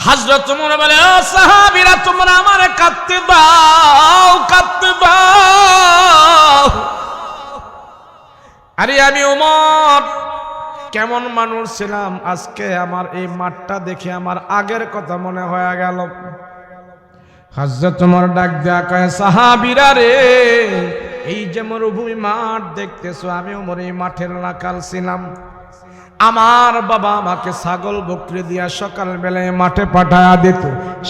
হযরত ওমর বলে, ও সাহাবীরা, তোমরা আমারে কাঁদতে দাও, কাঁদতে দাও। আরে আমি ওমর কেমন মানুষ ছিলাম, আজকে আমার এই মাঠটা দেখে আমার আগের কথা মনে হয়ে গেল। হযরত ওমর ডাক দেয়া কয়, সাহাবীরা রে, এই যে মরুভূমি মাঠ দেখতেছো, আমি ওমর এই মাঠের রাখাল ছিলাম। আমার বাবা আমাকে ছাগল বকরি দিয়া সকাল বেলায় মাঠে পাঠায়া দিত,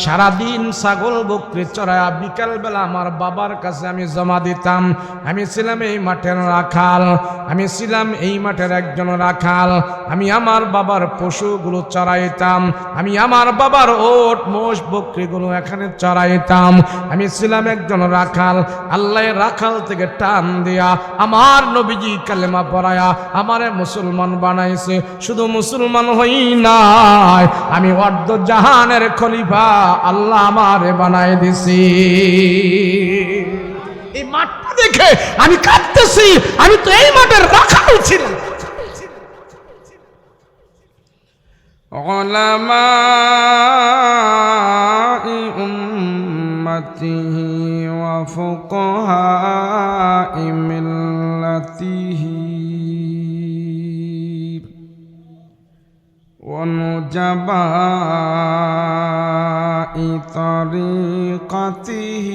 সারাদিন ছাগল বকরি চড়ায়া বিকাল বেলা আমার বাবার কাছে আমি জমা দিতাম। আমি ছিলাম এই মাঠের রাখাল, আমি ছিলাম এই মাঠের একজন রাখাল। আমি আমার বাবার পশুগুলো চড়াইতাম, আমি আমার বাবার ওট মোষ বকরিগুলো এখানে চড়াইতাম। আমি ছিলাম একজন রাখাল। আল্লাহ রাখাল থেকে টান দিয়া আমার নবীজি কালেমা পড়ায়া আমারে মুসলমান বানাইছে। শুধু মুসলমান হই নাই, আমি অর্ধ জাহানের খলিফা আল্লাহ আমারে বানাই দিছি। এই মাঠটা দেখে আমি কাঁদতেছি, আমি তো এই মাঠের রাখাল ছিলাম। উলামাই উম্মতিহি ওয়া ফুকাহাই মিল্লাতিহি ونجباء طريقته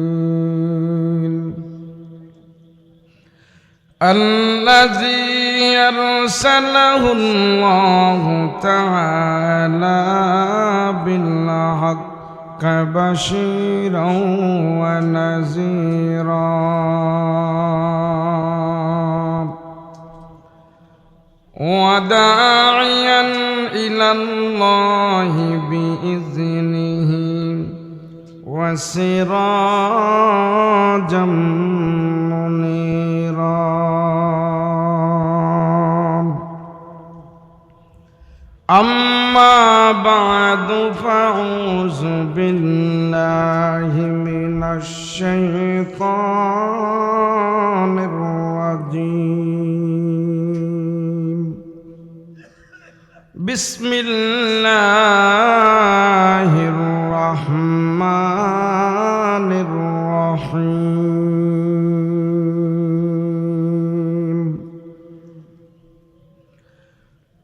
أجمعين الذي أرسله الله تعالى بالحق بشيرا ونذيرا وداعيا إلى الله بإذنه وسراجا منيرا أما بعد فأعوذ بالله من الشيطان الرجيم بسم الله الرحمن الرحيم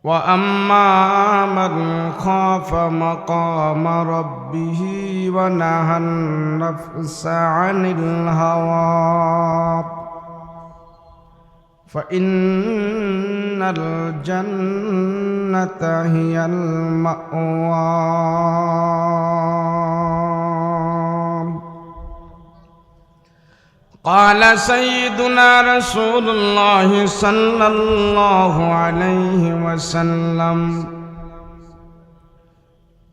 وأما من خاف مقام ربه ونهى النفس عن الهوى فإن الجنة هي المأوى قال سيدنا رسول الله صلى الله عليه وسلم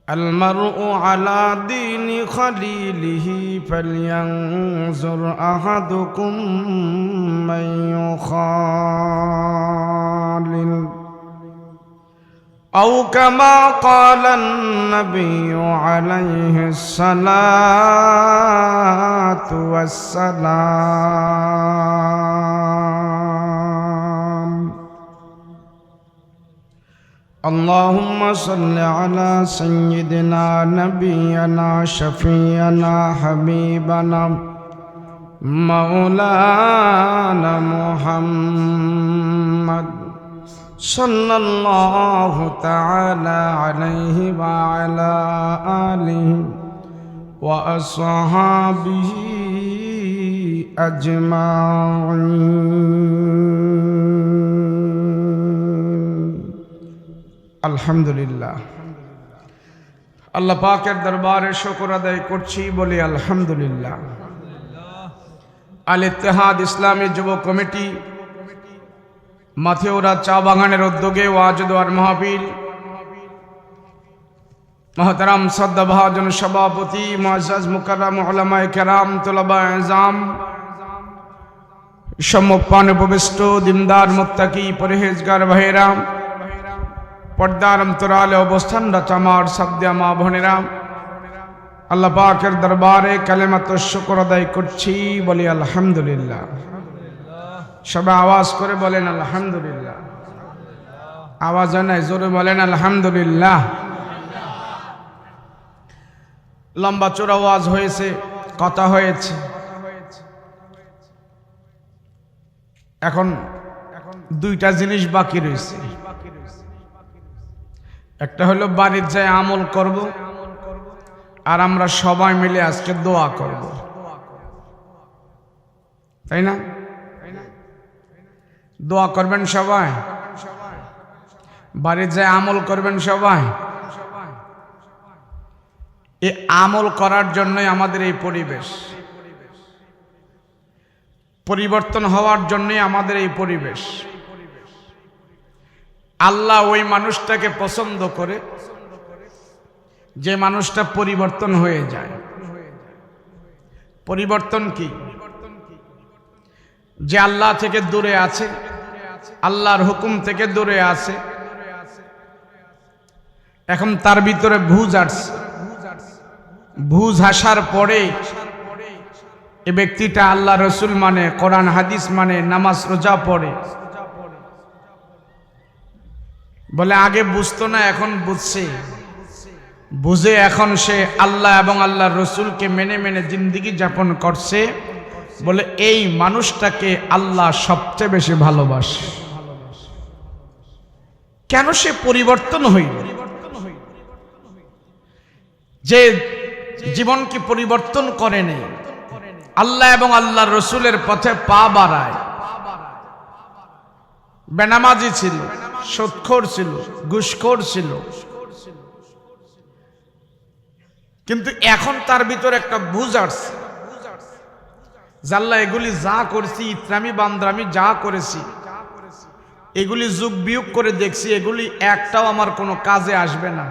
المرء على دين خليله فلينظر أحدكم من يخالل أو كما قال النبي عليه الصلاة والسلام اللهم صل على سيدنا نبينا شفيعنا حبيبنا مولانا محمد صلى الله تعالى عليه وعلى آله وأصحابه أجمعين الحمد لله আল্লাহ পাকের দরবারে শুকর আদায় করছি, বলি আলহামদুলিল্লাহ। আল ইত্তেহাদ ইসলামী যুব কমিটি মাথেউরা চা বাগানের উদ্যোগে ওয়াজ দোয়ার মাহফিল, মহতারাম শ্রদ্ধাভাজন সভাপতি মুআজ্জাজ মুকাররম উলামায়ে কেরাম, তুলাবায়ে ইলজাম, সম্মুখপানে উপবিষ্ট দিনদার মুত্তাকি পরহেজগার ভাইয়েরা, পর্দার অন্তরালে অবস্থানরত আমার সাধ্যা মা বোনেরা, আল্লাহ পাকের দরবারে কালেমাত শুকর আদায় করছি, বলি আলহামদুলিল্লাহ। সবাই আওয়াজ করে বলেন আলহামদুলিল্লাহ। আওয়াজ হয় নাই, জোরে বলেন আলহামদুলিল্লাহ। লম্বা চোরা ওয়াজ হয়েছে, কথা হয়েছে। এখন দুইটা জিনিস বাকি রয়েছে। একটা হলো বাড়ির যায় আমল করব, আর আমরা সবাই মিলে আজকে দোয়া করব, তাই না? দোয়া করবেন সবাই, বাড়ির যায় আমল করবেন সবাই। এই আমল করার জন্যই আমাদের এই পরিবেশ, পরিবর্তন হওয়ার জন্যই আমাদের এই পরিবেশ। আল্লাহ ওই মানুষটাকে পছন্দ করে যে মানুষটা পরিবর্তন হয়ে যায়। পরিবর্তন কি? যে আল্লাহ থেকে দূরে আছে, আল্লাহর হুকুম থেকে দূরে আছে, এখন তার ভিতরে ভুজ আসছে। ভুজ আসার পরে এ ব্যক্তিটা আল্লাহ রসুল মানে, কোরআন হাদিস মানে, নামাজ রোজা পড়ে। বলে আগে বুঝতো না, এখন বুঝছে। বুঝে এখন সে আল্লাহ এবং আল্লাহর রসুলকে মেনে মেনে জিন্দেগি যাপন করছে। বলে এই মানুষটাকে আল্লাহ সবচেয়ে বেশি ভালোবাসে। কেন? সে পরিবর্তন হইল। যে জীবনকে পরিবর্তন করে নেই, আল্লাহ এবং আল্লাহর রসুলের পথে পা বাড়ায়। বেনামাজি ছিল, সুদখোর ছিল, ঘুষখোর ছিল, কিন্তু এখন তার ভিতরে একটা বুঝ আসছে, জাল্লা এগুলি যা করেছি, ইতরামি বান্দ্রামি যা করেছি, এগুলি যুগ বিয়োগ করে দেখছি, এগুলি একটাও আমার কোনো কাজে আসবে না।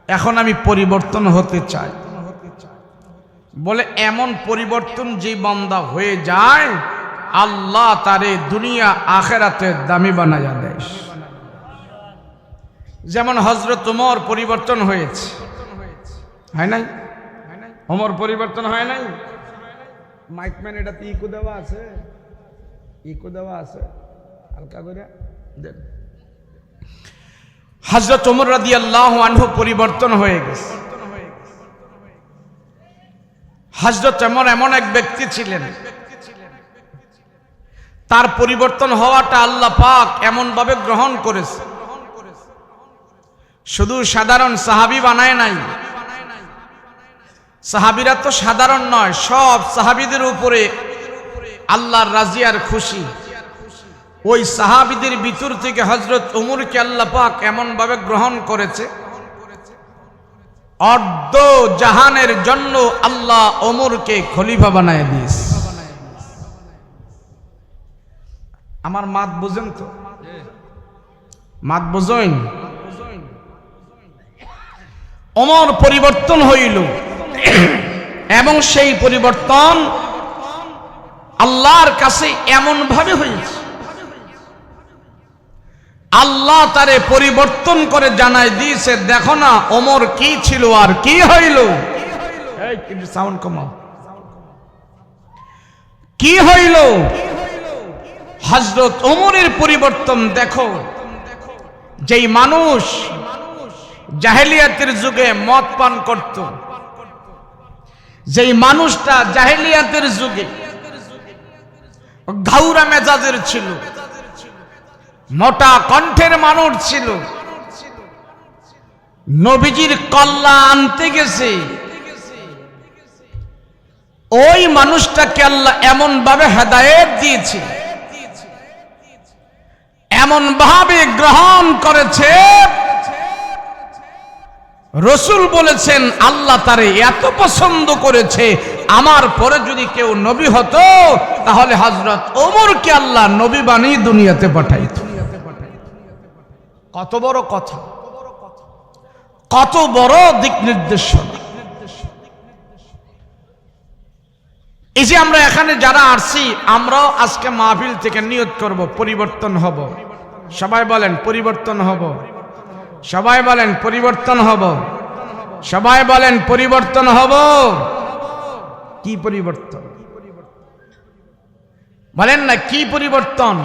এখন আমি পরিবর্তন হতে চাই। বলে এমন পরিবর্তন যে বান্দা হয়ে যায়, আল্লাহ তারে দুনিয়া আখেরাতে দামি বানায়া দেয়। যেমন হযরত ওমর পরিবর্তন হয়েছে, হয় নাই? ওমর পরিবর্তন হয় নাই? মাইকম্যান এটাতে ইকো দেওয়া আছে, ইকো দেওয়া আছে, হালকা করে দেন। হযরত ওমর রাদিয়াল্লাহু আনহু পরিবর্তন হয়ে গেছে। হযরত ওমর এমন এক ব্যক্তি ছিলেন, তার পরিবর্তন হওয়াটা আল্লাহ পাক এমন ভাবে গ্রহণ করেছে। শুধু সাধারণ সাহাবী বানায় নাই। সাহাবীরা তো সাধারণ নয়, সব সাহাবীদের উপরে আল্লাহর রাজি আর খুশি। ওই সাহাবীদের ভিতর থেকে হযরত ওমরকে আল্লাহ পাক এমন ভাবে গ্রহণ করেছে, অর্ধ জাহানের জন্য আল্লাহ ওমরকে খলিফা বানায় দিয়েছে। আমার মাত বুঝেন তো? মাত বুঝেন? ওমর পরিবর্তন হইল, এবং সেই পরিবর্তন আল্লাহর কাছে এমন ভাবে হয়েছে, আল্লাহ তারে পরিবর্তন করে জানাই দিয়েছে, দেখো না ওমর কি ছিল আর কি হইল। এই কিন্তু সাউন্ড কমাও। কি হইল? হযরত ওমরের পরিবর্তন দেখো। যেই মানুষ জাহেলিয়াতের যুগে মদ পান করত, যেই মানুষটা জাহেলিয়াতের যুগে ঘাউরা মেজাজের ছিল, মোটা কণ্ঠের মানুষ ছিল, নবীজির কল্লা আনতে গেছে, ওই মানুষটাকে আল্লাহ এমন ভাবে হেদায়েত দিয়েছে, এমন ভাবে গ্রহণ করেছে, রসুল বলেছেন আল্লাহ তারে এত পছন্দ করেছে, আমার পরে যদি কেউ নবী হতো তাহলে হযরত ওমরকে আল্লাহ নবী বানিয়ে দুনিয়াতে পাঠাইত। কত বড় কথা, কত বড় দিক নির্দেশনা। এই যে আমরা এখানে যারা আসছি, আমরাও আজকে মাহফিল থেকে নিয়ত করব পরিবর্তন হব। সবাই বলেন পরিবর্তন হব। সবাই বলেন পরিবর্তন হব। সবাই বলেন পরিবর্তন হব। কি পরিবর্তন বলেন না? কি পরিবর্তন?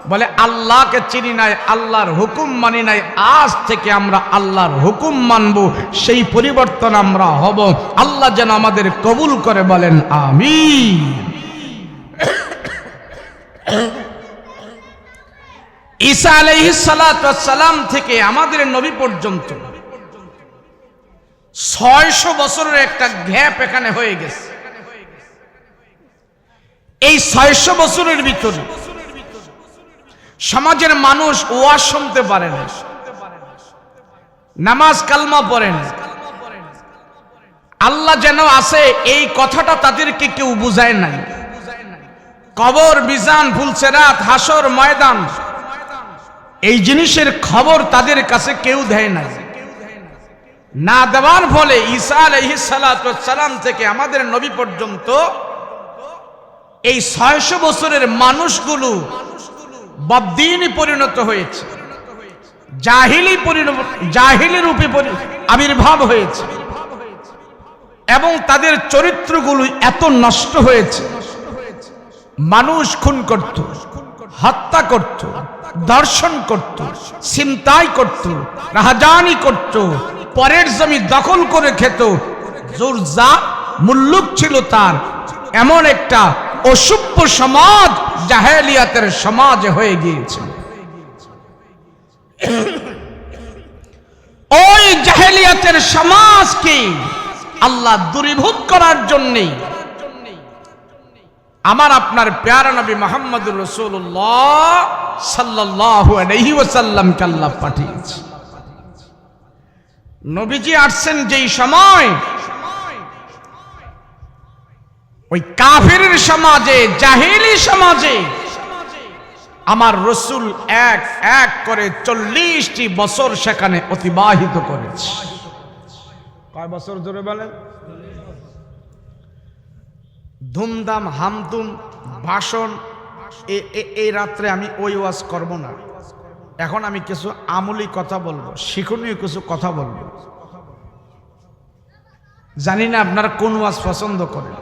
বলে আল্লাহকে চিনি নাই, আল্লাহর হুকুম মানি নাই, আজ থেকে আমরা আল্লাহর হুকুম মানব, সেই পরিবর্তন আমরা হব। আল্লাহ যেন আমাদের কবুল করে, বলেন আমিন। ঈসা আলাইহিস সালাতু ওয়াস সালাম থেকে আমাদের নবী পর্যন্ত 600 বছরের একটা গ্যাপ এখানে হয়ে গেছে। এই 600 বছরের ভিতরে সমাজের মানুষ ওয়াজ শুনতে পারে না, নামাজ কালমা পড়ে না, আল্লাহ যেন আছে এই কথাটা তাদেরকে কেউ বুঝায় নাই। কবর, মিজান, ফুলসেরাত, হাসর, ময়দান, এই জিনিসের খবর তাদের কাছে কেউ দেয় না। না দেওয়ার ফলে ঈসা আলাইহিস সালাতু ওয়াস সালাম থেকে আমাদের নবী পর্যন্ত এই 600 বছরের মানুষগুলো বদ্দীনে পরিণত হয়েছে, জাহিলি রূপে আবির্ভাব হয়েছে, এবং তাদের চরিত্রগুলো এত নষ্ট হয়েছে। মানুষ খুন করত, হত্যা করত, দর্শন করত, ছিনতাই করত, রাহাজানি করত, পরের জমি দখল করে খেত, জোরজা মুল্লুক ছিল তার। এমন একটা অসভ্য সমাজ জাহেলিয়াতের সমাজ হয়ে গিয়েছিল। ওই জাহেলিয়াতের সমাজকে আল্লাহ দূরীভূত করার জন্যে আমার আপনার প্যারা নবী মুহাম্মদুর রাসূলুল্লাহ সাল্লাল্লাহু আলাইহি ওয়াসাল্লামকে আল্লাহ পাঠিয়েছে। নবীজি আসছেন যেই সময়, ওই কাফিরের সমাজে, জাহেলি সমাজে আমার রসুল এক এক করে 40টি বছর সেখানে অতিবাহিত করেছে। কয় বছর ধরে বলেন? ধুমধাম হামতুম ভাষণ, এই রাত্রে আমি ওই ওয়াজ করব না। এখন আমি কিছু আমলি কথা বলবো, শিক্ষণীয় কিছু কথা বলবো। জানি না আপনারা কোন ওয়াজ পছন্দ করেন,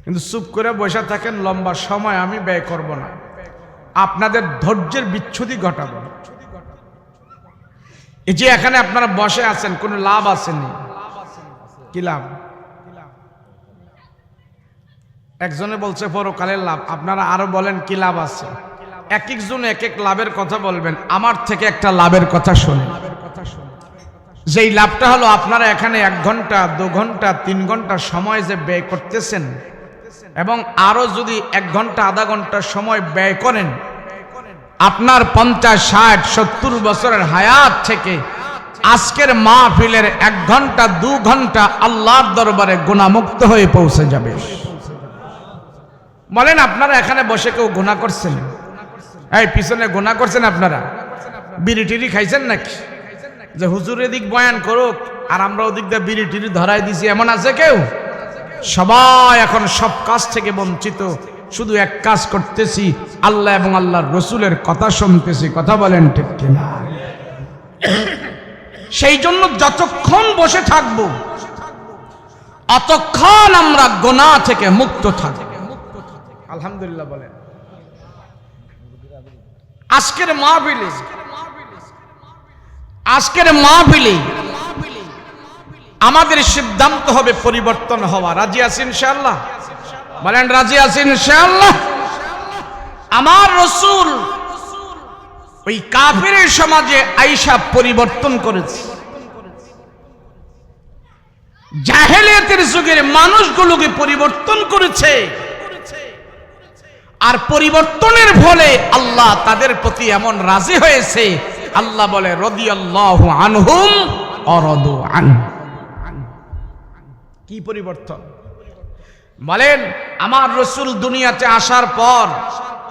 কিন্তু চুপ করে বসে থাকেন, লম্বা সময় আমি ব্যয় করব না, আপনাদের ধৈর্যের বিচ্ছুতি ঘটাবো। এই যে এখানে আপনারা বসে আছেন, কোনো লাভ আসেনি। কি লাভ? একজনে বলছে পরকালের লাভ, আপনারা আরো বলেন কি লাভ আছে। এক একজন এক এক লাভের কথা বলবেন, আমার থেকে একটা লাভের কথা শুনেন। যেই লাভটা হলো, আপনারা এখানে 1 ঘন্টা 2 ঘন্টা 3 ঘন্টা সময় যে ব্যয় করতেছেন, এবং আরো যদি 1 ঘন্টা আধা ঘন্টা সময় ব্যয় করেন, আপনার 50 60 70 বছরের হায়াত থেকে আজকের মাহফিলের 1 ঘন্টা 2 ঘন্টা আল্লাহর দরবারে গুনাহমুক্ত হয়ে পৌঁছে যাবে। বলেন, আপনারা এখানে বসে কেউ গুনাহ করছেন? এই পিছনে গুনাহ করছেন আপনারা? বিড়ি টিড়ি খাইছেন নাকি? যে হুজুর এদিক বয়ান করুক আর আমরা ওদিক দিয়ে বিড়ি টিড়ি ধরাই দিছি, এমন আছে কেউ? সবাই এখন সব কাজ থেকে বঞ্চিত, শুধু এক কাজ করতেছি, আল্লাহ এবং আল্লাহর রসুলের কথা শুনতেছি। কথা বলেন ঠিক কিনা? সেই জন্য যতক্ষণ বসে থাকবো অতক্ষণ আমরা গুনাহ থেকে মুক্ত থাকব। আলহামদুলিল্লাহ বলেন। আজকের মাহফিলে আমাদের সিদ্ধান্ত হবে পরিবর্তন হওয়া। রাজি আছেন ইনশাআল্লাহ? বলেন রাজি আছেন ইনশাআল্লাহ? আমার রাসূল ওই কাফিরের সমাজে আইসা পরিবর্তন করেছে, জাহেলিয়াতের যুগের মানুষগুলোকে পরিবর্তন করেছে। আর পরিবর্তনের ফলে আল্লাহ তাদের প্রতি এমন রাজি হয়েছে, আল্লাহ বলে রাদিয়াল্লাহু আনহুম ওয়া রাদু আনহু। কি পরিবর্তন? বলেন, আমার রাসূল দুনিয়াতে আসার পর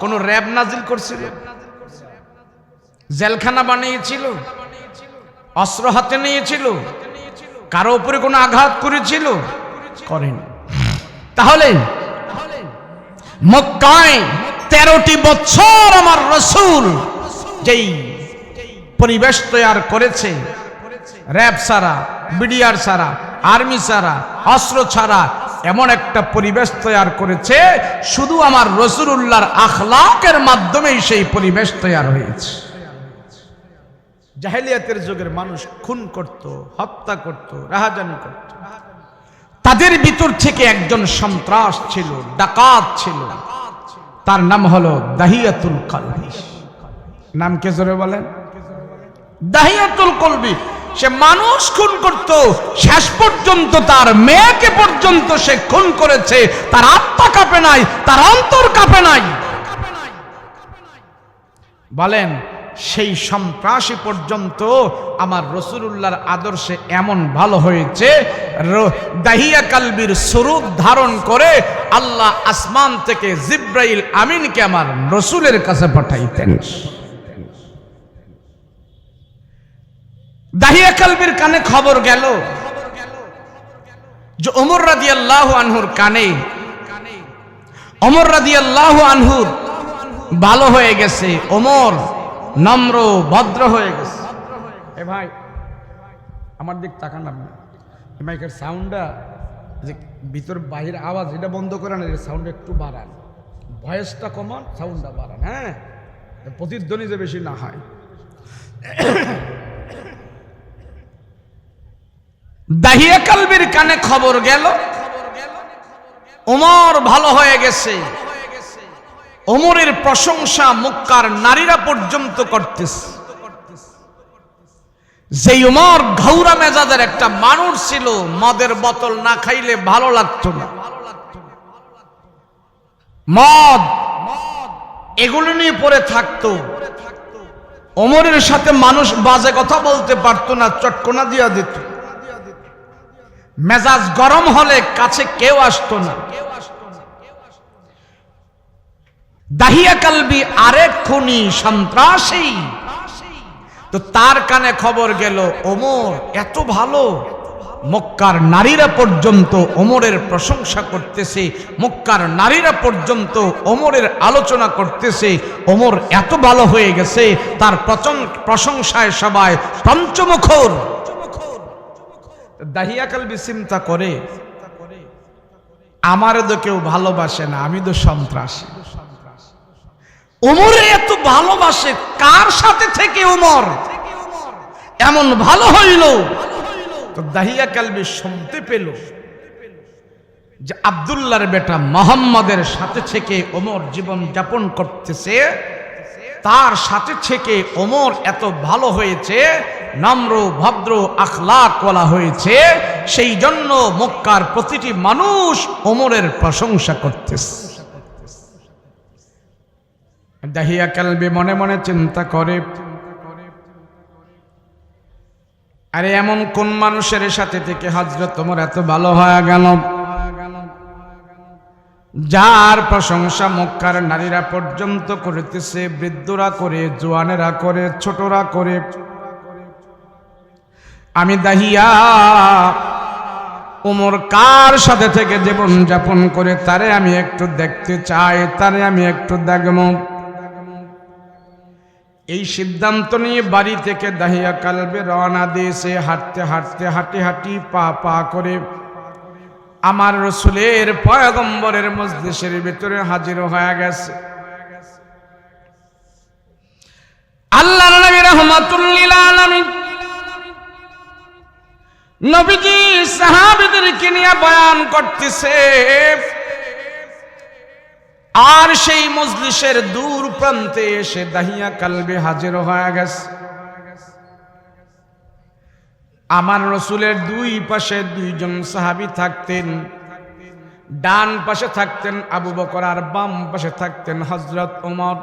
কোন র‍্যাব নাজিল করছিল? জেলখানা বানিয়েছিল? অস্ত্র হাতে নিয়েছিল? কারো উপরে কোনো আঘাত করেছিল? করেন। তাহলে মক্কায় 13টি বছর আমার রাসূল যেই পরিবেশ তৈরি করেছে, র‍্যাব ছাড়া, বিডিআর ছাড়া, আর্মি ছাড়া, অস্ত্র ছাড়া, এমন একটা পরিবেশ তৈরি করেছে, শুধু আমার রাসূলুল্লাহর আখলাকের মাধ্যমেই সেই পরিবেশ তৈরি হয়েছে। জাহেলিয়াতের যুগের মানুষ খুন করত, হত্যা করত, রাহাজানি করত। তাদের ভিতর থেকে একজন সন্ত্রাস ছিল, ডাকাত ছিল, তার নাম হলো দাহিয়াতুল কলবি। নাম কে জোরে বলেন? দাহিয়াতুল কলবি। সে মানুষ খুন করত, শেষ পর্যন্ত তার মেয়েকে পর্যন্ত সে খুন করেছে। তার আত্মা কাঁপে নাই, তার অন্তর কাঁপে নাই। বলেন সেই সন্ত্রাসী পর্যন্ত আমার রাসূলুল্লাহর আদর্শে এমন ভালো হয়েছে, দাহিয়া কালবির স্বরূপ ধারণ করে আল্লাহ আসমান থেকে জিব্রাইল আমিনকে আমার রাসূলের কাছে পাঠাইতেন। দাহিয়া কালবির কানে খবর গেল যে ওমর রাদিয়াল্লাহু আনহুর কানে, ওমর রাদিয়াল্লাহু আনহুর ভালো হয়ে গেছে, ওমর নম্র ভদ্র হয়ে গেছে। এ ভাই আমার দিক তাকান, আপনি মাইকের সাউন্ডটা যে ভিতর বাহির আওয়াজ এটা বন্ধ করেন, এর সাউন্ড একটু বাড়ান, ভয়েসটা কমান, সাউন্ডটা বাড়ান, হ্যাঁ, প্রতিধ্বনি যে বেশি না হয়। দাহিয়া কালবির কানে খবর গেল ওমর ভালো হয়ে গেছে। ওমরের প্রশংসা মক্কার নারীরা পর্যন্ত করতেছে। যেই ওমর ঘাউরা মেজাজের একটা মানুষ ছিল, মদের বোতল না খাইলে ভালো লাগতো না, মদ এগুলো নিয়ে পড়ে থাকতো। ওমরের সাথে মানুষ বাজে কথা বলতে পারতো না, চটকনা দিয়া দিত। মেজাজ গরম হলে কাছে কেউ আসতো না। দাহিয়া কালবি আরেক খুনি, সন্ত্রাসী, তো তার কানে খবর গেল ওমর এত ভালো, মক্কার নারীরা পর্যন্ত ওমরের প্রশংসা করতেছে, মক্কার নারীরা পর্যন্ত ওমরের আলোচনা করতেছে। ওমর এত ভালো হয়ে গেছে, তার প্রশংসায় সবাই পঞ্চমুখর। দাহিয়া কালবি চিন্তা করে, আমারও তো কেউ ভালোবাসে না, আমি তো সন্ত্রাসী। ওমরে এত ভালোবাসে, কার সাথে থেকে ওমর এমন ভালো হইল? তো দাহিয়া কালবি শুনতে পেল যে আব্দুল্লাহর বেটা মোহাম্মদের সাথে থেকে ওমর জীবন যাপন করতেছে, তার সাথে থেকে ওমর এত ভালো হয়েছে, নম্র ভদ্র আখলাকওয়ালা হয়েছে, সেই জন্য মক্কার প্রতিটি মানুষ ওমরের প্রশংসা করতেছে। দাহিয়া কালবি মনে মনে চিন্তা করে, আরে এমন কোন মানুষের সাথে থেকে হযরত ওমর এত ভালো হয়ে গেল, যার প্রশংসা মক্কার নারীরা পর্যন্ত করতেছে, বৃদ্ধরা করে, জওয়ানেরা করে, ছোটরা করে। আমি দাহিয়া ওমর কার সাথে থেকে জীবন যাপন করে তারে আমি একটু দেখতে চাই, তারে আমি একটু দেখব। এই সিদ্ধান্ত নিয়ে বাড়ি থেকে দাহিয়া কালবে রওনা দিয়েছে। হাঁটতে হাঁটতে, হাঁটি হাঁটি, পা পা করে আমার রাসূলের পয়গম্বরের মজলিসের ভিতরে হাজির হয়ে গেছে। আল্লাহর নবী রাহমাতুল লিল আলামিন নবীজি সাহাবীদেরকে নিয়ে বয়ান করতেছে, আর সেই মজলিসের দূর প্রান্তে এসে দাহিয়া কালবে হাজির হয়ে গেছে। আমার রাসূলের দুই পাশে দুইজন সাহাবী থাকতেন। ডান পাশে থাকতেন আবু বকর, আর বাম পাশে থাকতেন হযরত ওমর।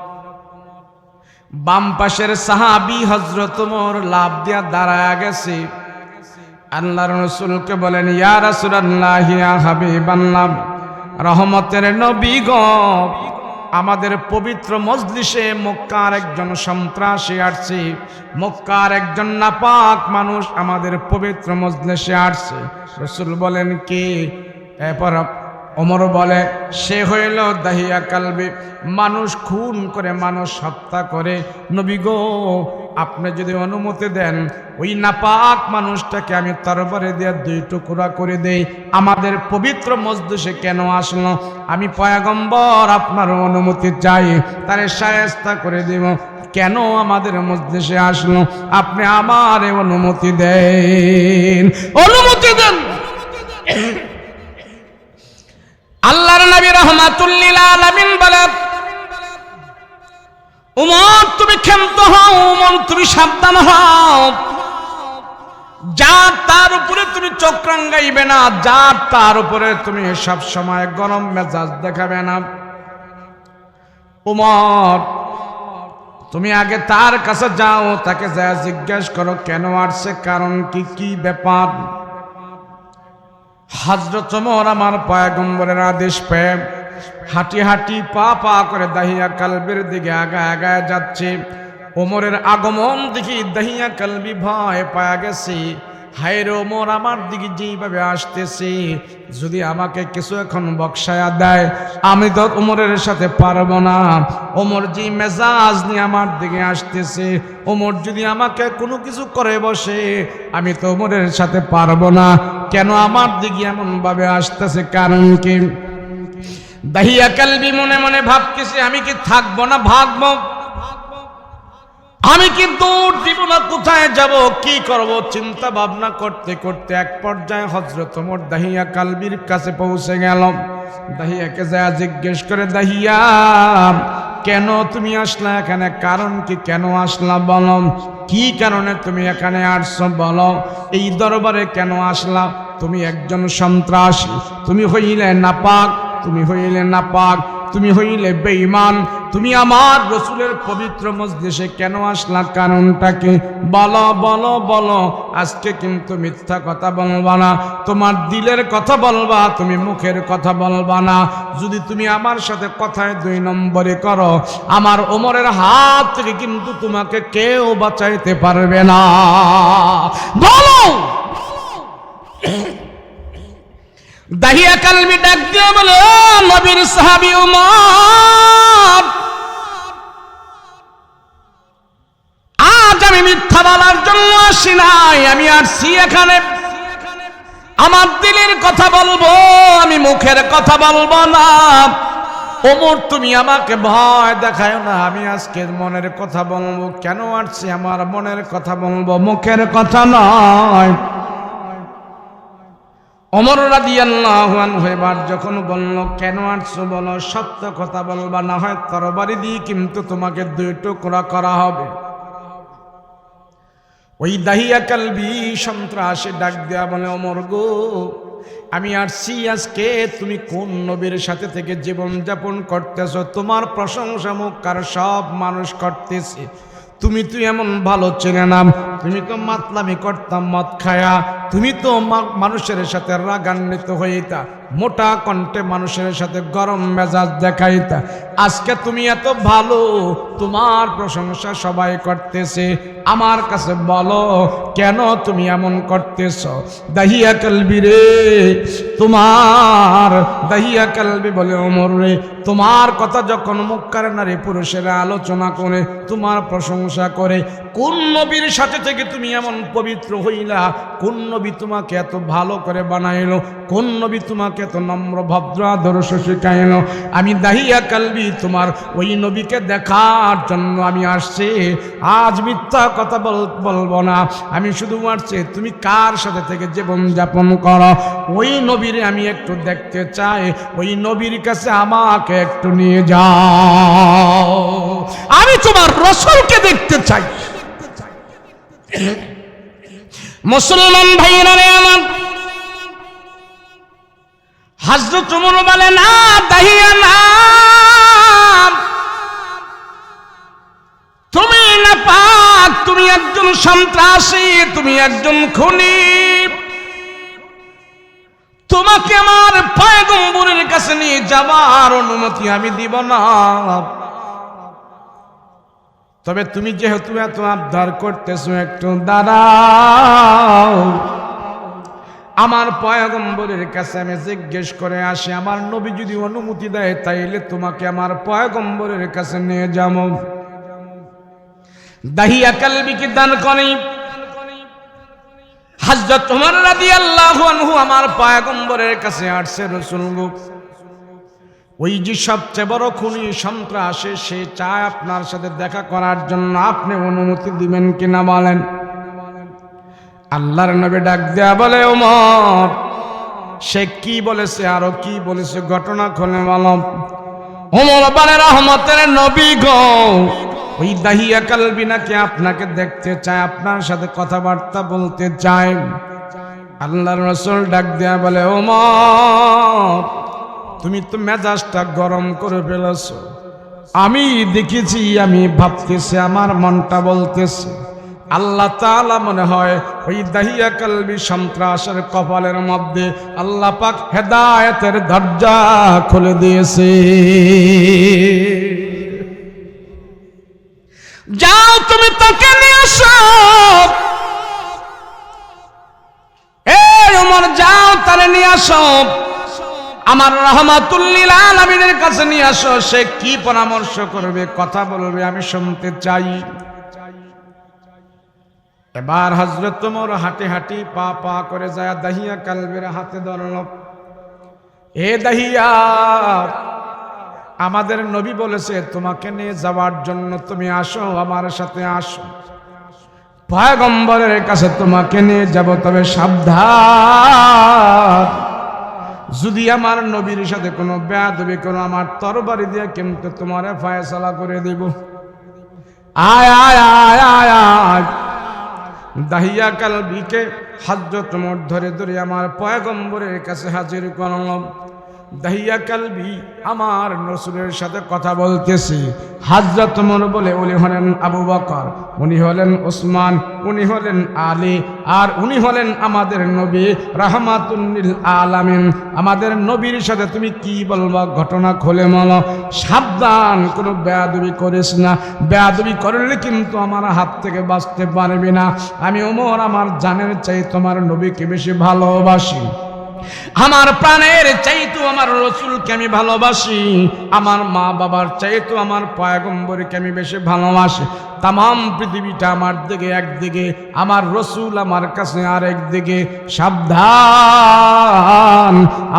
বাম পাশের সাহাবী হযরত ওমর লাফ দিয়া দাঁড়ায় গেছে। আল্লাহর রাসূলকে বলেন, ইয়া রাসূলুল্লাহ, ইয়া হাবিবাল্লাহ, রহমতের নবী গো, আমাদের পবিত্র মজলিসে মক্কার একজন সন্ত্রাসী আসছে, মক্কার একজন নাপাক মানুষ আমাদের পবিত্র মজলিসে আসছে। রাসূল বলেন, কে? এরপর ওমর বলে, সে হইল দাহিয়া কালবি, মানুষ খুন করে, মানুষ হত্যা করে। নবী গো, আপনি যদি অনুমতি দেন ওই নাপাক মানুষটাকে আমি তরবারি দিয়ে 2 টুকরা করে দেই। আমাদের পবিত্র মজলিসে কেন আসলো? আমি পয়গম্বর আপনার অনুমতি চাই, তারে শায়েস্তা করে দিব। কেন আমাদের মজলিসে আসলো? আপনি আমার অনুমতি দেন, অনুমতি দেন। আল্লাহর নবী রাহমাতুল লিল আলামিন বলেন, উমর তুমি ক্ষান্ত হও, উমর তুমি সাবধান হও, যা তার উপরে তুমি চোখ রাঙাইবে না, যা তার উপরে তুমি সব সময় গরম মেজাজ দেখাবে না। উমর তুমি আগে তার কাছে যাও, তাকে যা জিজ্ঞেস করো কেন আসছে, কারণ কি, কি ব্যাপার। হযরত ওমর আমার পয়গম্বরের আদেশ পেয়ে হাঁটি হাঁটি পা পা করে দাহিয়া কালবির দিকে আগায় আগায় যাচ্ছে। ওমরের আগমন দেখি দাহিয়া কালবি ভয় পায়া গেছে। হায় রে ওমর আমার দিকে যেইভাবে আসতেছে, যদি আমাকে কিছু এখন বক্সায়া দেয় আমি তো ওমরের সাথে পারবো না। ওমর যে মেজাজ নিয়ে আমার দিকে আসতেছে, ওমর যদি আমাকে কোনো কিছু করে বসে আমি তো ওমরের সাথে পারবো না। কেন আমার দিকে এমন ভাবে আসতেছে, কারণ কি? দাহিয়া কালবি মনে মনে ভাবতেছে, আমি কি থাকবো না ভাগবো, আমি কি দৌড় দিব না, কোথায় যাব, কি করব, চিন্তা ভাবনা করতে করতে এক পর্যায়ে হযরত ওমর দাহিয়া কালবির কাছে পৌঁছে গেল। দাহিয়াকে যা জিজ্ঞেস করে, দাহিয়া কেন তুমি আসলা এখানে, কারণ কি, কেন আসলা বলো, কি কারণে তুমি এখানে আসছো বলো, এই দরবারে কেন আসলা? তুমি একজন সন্ত্রাসী, তুমি হইলে নাপাক, তুমি হইলে নাপাক, তুমি হইলে বেঈমান, তুমি আমার রাসূলের পবিত্র মজলিসে কেন আসলা, কারণটা কি বলো বলো বলো। আজকে কিন্তু মিথ্যা কথা বলবা না, তোমার দিলের কথা বলবা, তুমি মুখের কথা বলবা না। যদি তুমি আমার সাথে কথায় 2 নম্বরে করো, আমার ওমরের হাত থেকে কিন্তু তোমাকে কেউ বাঁচাইতে পারবে না। বলো। দাহিয়া কালবি ডাক দিয়ে বলে, নবীর সাহাবী ওমর, আজ আমি মিথ্যা বলার জন্য আসি নাই, আমি আসছি এখানে আমার দিলের কথা বলবো, আমি মুখের কথা বলবো না। ওমর তুমি আমাকে ভয় দেখায় না, আমি আজকের মনের কথা বলবো। কেন আসছি? আমার মনের কথা বলবো, মুখের কথা নয়। ওমর রাদিয়াল্লাহু আনহু এবার যখন বলল, কেন আসছো বলো, সত্য কথা বলবা, না হয় তরবারি দিয়ে কিন্তু তোমাকে 2 টুকরা করা হবে। ওই দাহিয়া কালবি সন্ত্রাসী ডাক দেয়া বলে, ওমর গো, আমি আসছি আজকে তুমি কোন নবীর সাথে থেকে জীবন যাপন করতেছো, তোমার প্রশংসা মুখকার সব মানুষ করতেছে, তুমি তো এমন ভালো চেনে না, তুমি তো মাতলামি করতাম মদ খায়া, তুমি তো মানুষের সাথে রাগান্বিত হইতা, মোটা কণ্ঠে মানুষের সাথে গরম মেজাজ দেখাইতা। আজকে তুমি এত ভালো, তোমার প্রশংসা সবাই করতেছে, আমার কাছে বলো কেন তুমি এমন করতেছ? দাহিয়া কালবি রে, তোমার দাহিয়া কালবি বলে, ওমর রে, তোমার কথা যখন মুক্কার নারী পুরুষেরা আলোচনা করে, তোমার প্রশংসা করে, কোন নবীর সাথে থেকে তুমি এমন পবিত্র হইলা, কোন নবী তোমাকে এত ভালো করে বানাইলো, কোন নবী তোমাকে এত নম্র ভদ্র আদর্শ শিখাইলো? আমি দাহিয়া কালবি তোমার ওই নবীকে দেখার জন্য আমি আসছি। আজ মিথ্যা কথা বলবো না, আমি শুধু আসছি তুমি কার সাথে থেকে জীবন যাপন করো, ওই নবীরে আমি একটু দেখতে চাই, ওই নবীর কাছে আমাকে একটু নিয়ে যাও, আমি তোমার রাসূলকে দেখতে চাই। মুসলমান ভাইরা রে আমার, হযরত ওমর বলে, না দাহিয়া না, তুমি নাপাক, তুমি একজন সন্ত্রাসী, তুমি একজন খুনি, তোমাকে আমার পয়গম্বরের কাছে নিয়ে যাবার অনুমতি আমি দিব না। তবে তুমি যেহেতু এত আবদার করতেছো, একটু দাঁড়াও, আমার পয়গম্বরের কাছে আমি জিজ্ঞেস করে আসি, আমার নবী যদি অনুমতি দেয় তাইলে তোমাকে আমার পয়গম্বরের কাছে নিয়ে যাব। দাহিয়া কালবিকে দান করে। হযরত ওমর রাদিয়াল্লাহু আনহু আমার পয়গম্বরের কাছে আসছে, রাসূল গো, ওই যে সবচেয়ে বড় খুনি সন্ত্রাসী, সে চায় আপনার সাথে দেখা করার জন্য, আপনি অনুমতি দিবেন কিনা বলেন। আল্লাহর নবী ডাক দেয়া বলে, ওমর সে কি বলেছে, আরো কি বলেছে, ঘটনা খুলে বলো। ওমর বলে, রহমতের নবী গো, ওই দাহিয়া কালবি নাকি আপনাকে দেখতে চায়, আপনার সাথে কথাবার্তা বলতে চায়। আল্লাহর রাসূল ডাক দেয়া বলে, ওমর তুমি তো মেজাজটা গরম করে ফেলেছো, আমি দেখেছি, আমি ভাবতেছি, আমার মনটা বলতেছে আল্লাহ তাআলা মনে হয় ওই দাহিয়া কালবি সন্ত্রাসের কপালের মধ্যে আল্লাহ পাক হেদায়েতের দরজা খুলে দিয়েছে। যাও তুমি তাকে নিয়ে আসো, এই ওমর যাও তারে নিয়ে আসো, আমার রাহমাতুল লিল আলামিনের কাছে নিয়ে আসো, সে কি পরামর্শ করবে, কথা বলবে, আমি শুনতে চাই। এবার হযরত ওমর হাঁটি হাঁটি পা পা করে যায় দাহিয়া কালবির হাতে ধরল। এ দাহিয়া, আমাদের নবী বলেছে তোমাকে নিয়ে যাওয়ার জন্য, তুমি আসো, আমার সাথে আসো, পয়গম্বরের কাছে তোমাকে নিয়ে যাব, তবে সাবধান, যদি আমার নবীর সাথে কোনো বেয়াদবি করো, আমার তরবারি দিয়ে কিন্তু তোমারে ফয়সালা করে দিব। আয় আয় আয় আয় আয়। দাহিয়া কালবিকে হযরত ওমর ধরে ধরে আমার পয়গম্বরের কাছে হাজির করলাম। দাহিয়া কালবি আমার রাসূলের সাথে কথা বলতেছে। হযরত ওমর বলে, উনি হলেন আবু বকর, উনি হলেন ওসমান, উনি হলেন আলী, আর উনি হলেন আমাদের নবী রাহমাতুল লিল আলামিন। আমাদের নবীর সাথে তুমি কি বলবা, ঘটনা খুলে বলো, সাবধান, কোনো বেয়াদবি করিস না, বেয়াদবি করলে কিন্তু আমার হাত থেকে বাঁচতে পারবি না। আমি ওমর আমার জানের চাই তোমার নবীকে বেশি ভালোবাসি, আমার প্রাণের চাইতো আমার রাসূলকে আমি ভালোবাসি, আমার মা বাবার চাইতো আমার পয়গম্বরকে আমি বেশি ভালোবাসি। তাম পৃথিবীটা আমার দিকে একদিকে, আমার রাসূল আমার কাছে আরেক দিকে। সাবধান,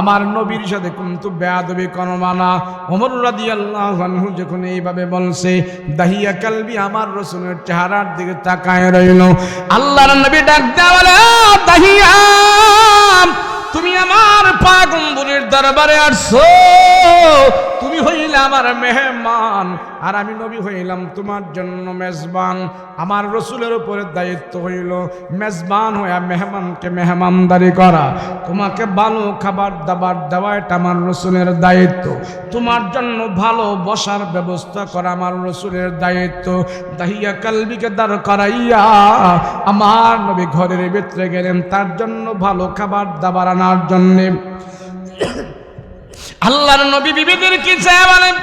আমার নবীর সাথে কিন্তু বেয়াদবি করবা না। ওমর রাদিয়াল্লাহু আনহু যখন এইভাবে বলছে, দাহিয়া কালবি আমার রাসূলের চেহারার দিকে তাকায় রইল। আল্লাহর নবী ডাক দেয়া বলে, দাহিয়া তুমি আমার পয়গম্বরের দরবারে আসছো, তুমি হইলে আমার মেহমান, আর আমি নবী হইলাম তোমার জন্য মেজবান। আমার রাসূলের উপরে দায়িত্ব হইল মেজবান হইয়া মেহমানকে মেহমানদারি করা, তোমাকে ভালো খাবার দাবার দেওয়া, এটা আমার রাসূলের দায়িত্ব। তোমার জন্য ভালো বসার ব্যবস্থা করা আমার রাসূলের দায়িত্ব। দাহিয়া কালবিকে দাঁড় করাইয়া আমার নবী ঘরের ভিতরে গেলেন তার জন্য ভালো খাবার দাবার আনার জন্য। আল্লাহর নবী বিবিদের কি চায় বলেন,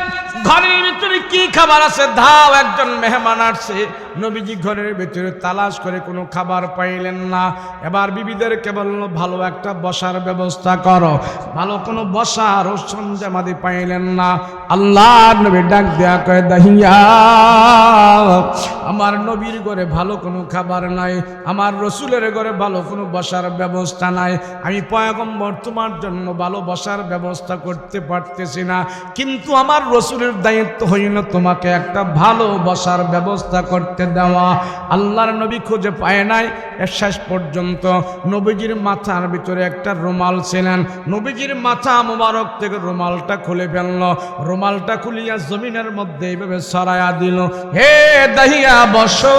ঘরের ভিতরে কি খাবার আছে, দাও, একজন মেহমান আসছে। নবীজি ঘরের ভিতরে তালাশ করে কোনো খাবার পাইলেন না। এবার বিবিদেরকে বলল, ভালো একটা বসার ব্যবস্থা করো, ভালো কোনো বসার সরঞ্জামাদি পাইলেন না। আল্লাহর নবী ডাক দেয়া কয়, দাহিয়া আমার নবীর ঘরে ভালো কোনো খাবার নাই, আমার রাসূলের ঘরে ভালো কোনো বসার ব্যবস্থা নাই, আমি পয়গম্বর তোমার জন্য ভালো বসার ব্যবস্থা করতে পারতেছি না, কিন্তু আমার রাসূলের দায়িত্ব হইল তোমাকে একটা ভালো বসার ব্যবস্থা করতে দেওয়া। আল্লাহর নবী খুঁজে পায় নাই। শেষ পর্যন্ত নবীজির মাথার ভিতরে একটা রুমাল ছিলেন, নবীজির মাথা মোবারক থেকে রুমালটা খুলে ফেলল, রুমালটা খুলিয়া জমিনের মধ্যে এইভাবে ছড়াইয়া দিল। হে দাহিয়া বসো,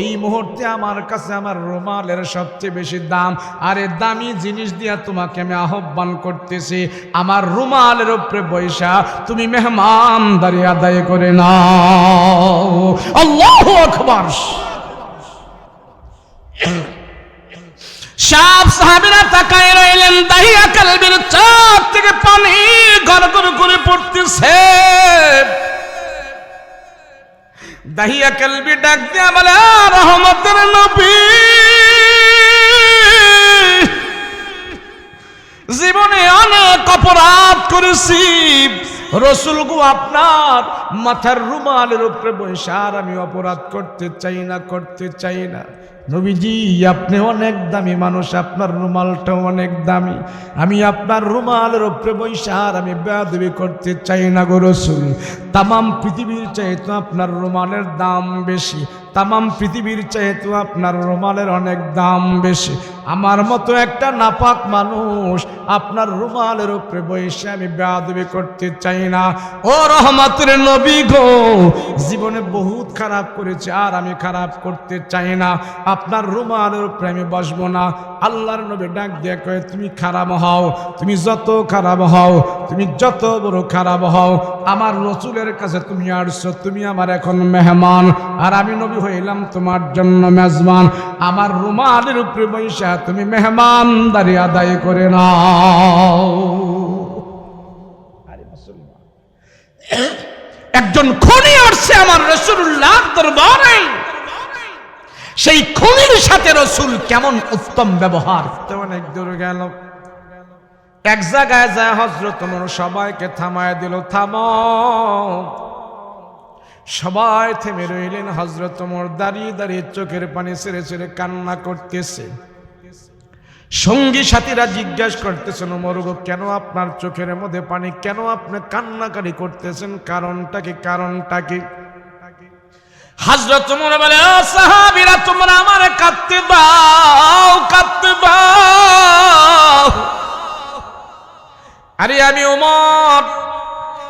এই মুহূর্তে আমার কাছে আমার রুমালের সবচেয়ে বেশি দাম, আরে দামি জিনিস দিয়া তোমাকে আমি আহ্বান করতেছি, আমার রুমালের উপরে বৈশা তুমি মেহমানদারি আদায় করে নাও। আল্লাহু আকবার। সব সাহাবীরা তাকায় রইলেন, দাহিয়া কালবির চোখ থেকে পানি গড়গড় করে পড়তেছে। দাহিয়া কালবি ডাক দিয়া বলে, রহমতের নবী, জীবনে অনেক অপরাধ করেছি, রসুল গো আপনার মাথার রুমালের উপরে বসে আর আমি অপরাধ করতে চাই না নবীজি আপনি অনেক দামি মানুষ, আপনার রুমালটা অনেক দামি, আমি আপনার রুমালের উপরে বসে আর আমি বেয়াদবি করতে চাই না গো রসুল। তামাম পৃথিবীর চাইতে আপনার রুমালের দাম বেশি, তামাম পৃথিবীর চাইতে আপনার রুমালের অনেক দাম বেশি। আমার মতো একটা নাপাক মানুষ আপনার রুমালের উপরে বসে আমি বেয়াদবি করতে চাই না। ও রহমতের নবী গো, জীবনে বহুত খারাপ করেছে আর আমি খারাপ করতে চাই না, আপনার রুমালের উপরে আমি বসবো না। আল্লাহর নবী ডাক দিয়ে কয় তুমি খারাপ হও, তুমি যত খারাপ হও, তুমি যত বড় খারাপ হও, আমার রসুলের কাছে তুমি আসছো, তুমি আমার এখন মেহমান আর আমি নবী হইলাম তোমার জন্য মেজবান। আমার রুমালের উপরে বসে তুমি মেহমানদারি আদায় করে নাও। একজন খুনি আসছে আমার রাসূলুল্লাহ দরবারে, সেই খুনির সাথে রসুল কেমন উত্তম ব্যবহার, অনেক দূর গেল। এক জায়গায় যায় হযরত ওমর সবাইকে থামায় দিল, থামাও। সবাই থেমে রইলেন। হযরত ওমর দাঁড়িয়ে দাঁড়িয়ে চোখের পানি ছেড়ে ছেড়ে কান্না করতেছে। সঙ্গী সাথীরা জিজ্ঞাসা করতেছেন, ওমর গো কেন আপনার চোখের মধ্যে পানি, কেন আপনি কান্নাকারি করতেছেন, কারণটা কি? হযরত ওমর বলে, ও সাহাবীরা তোমরা আমারে কাঁদতে দাও। আরে আমি ওমর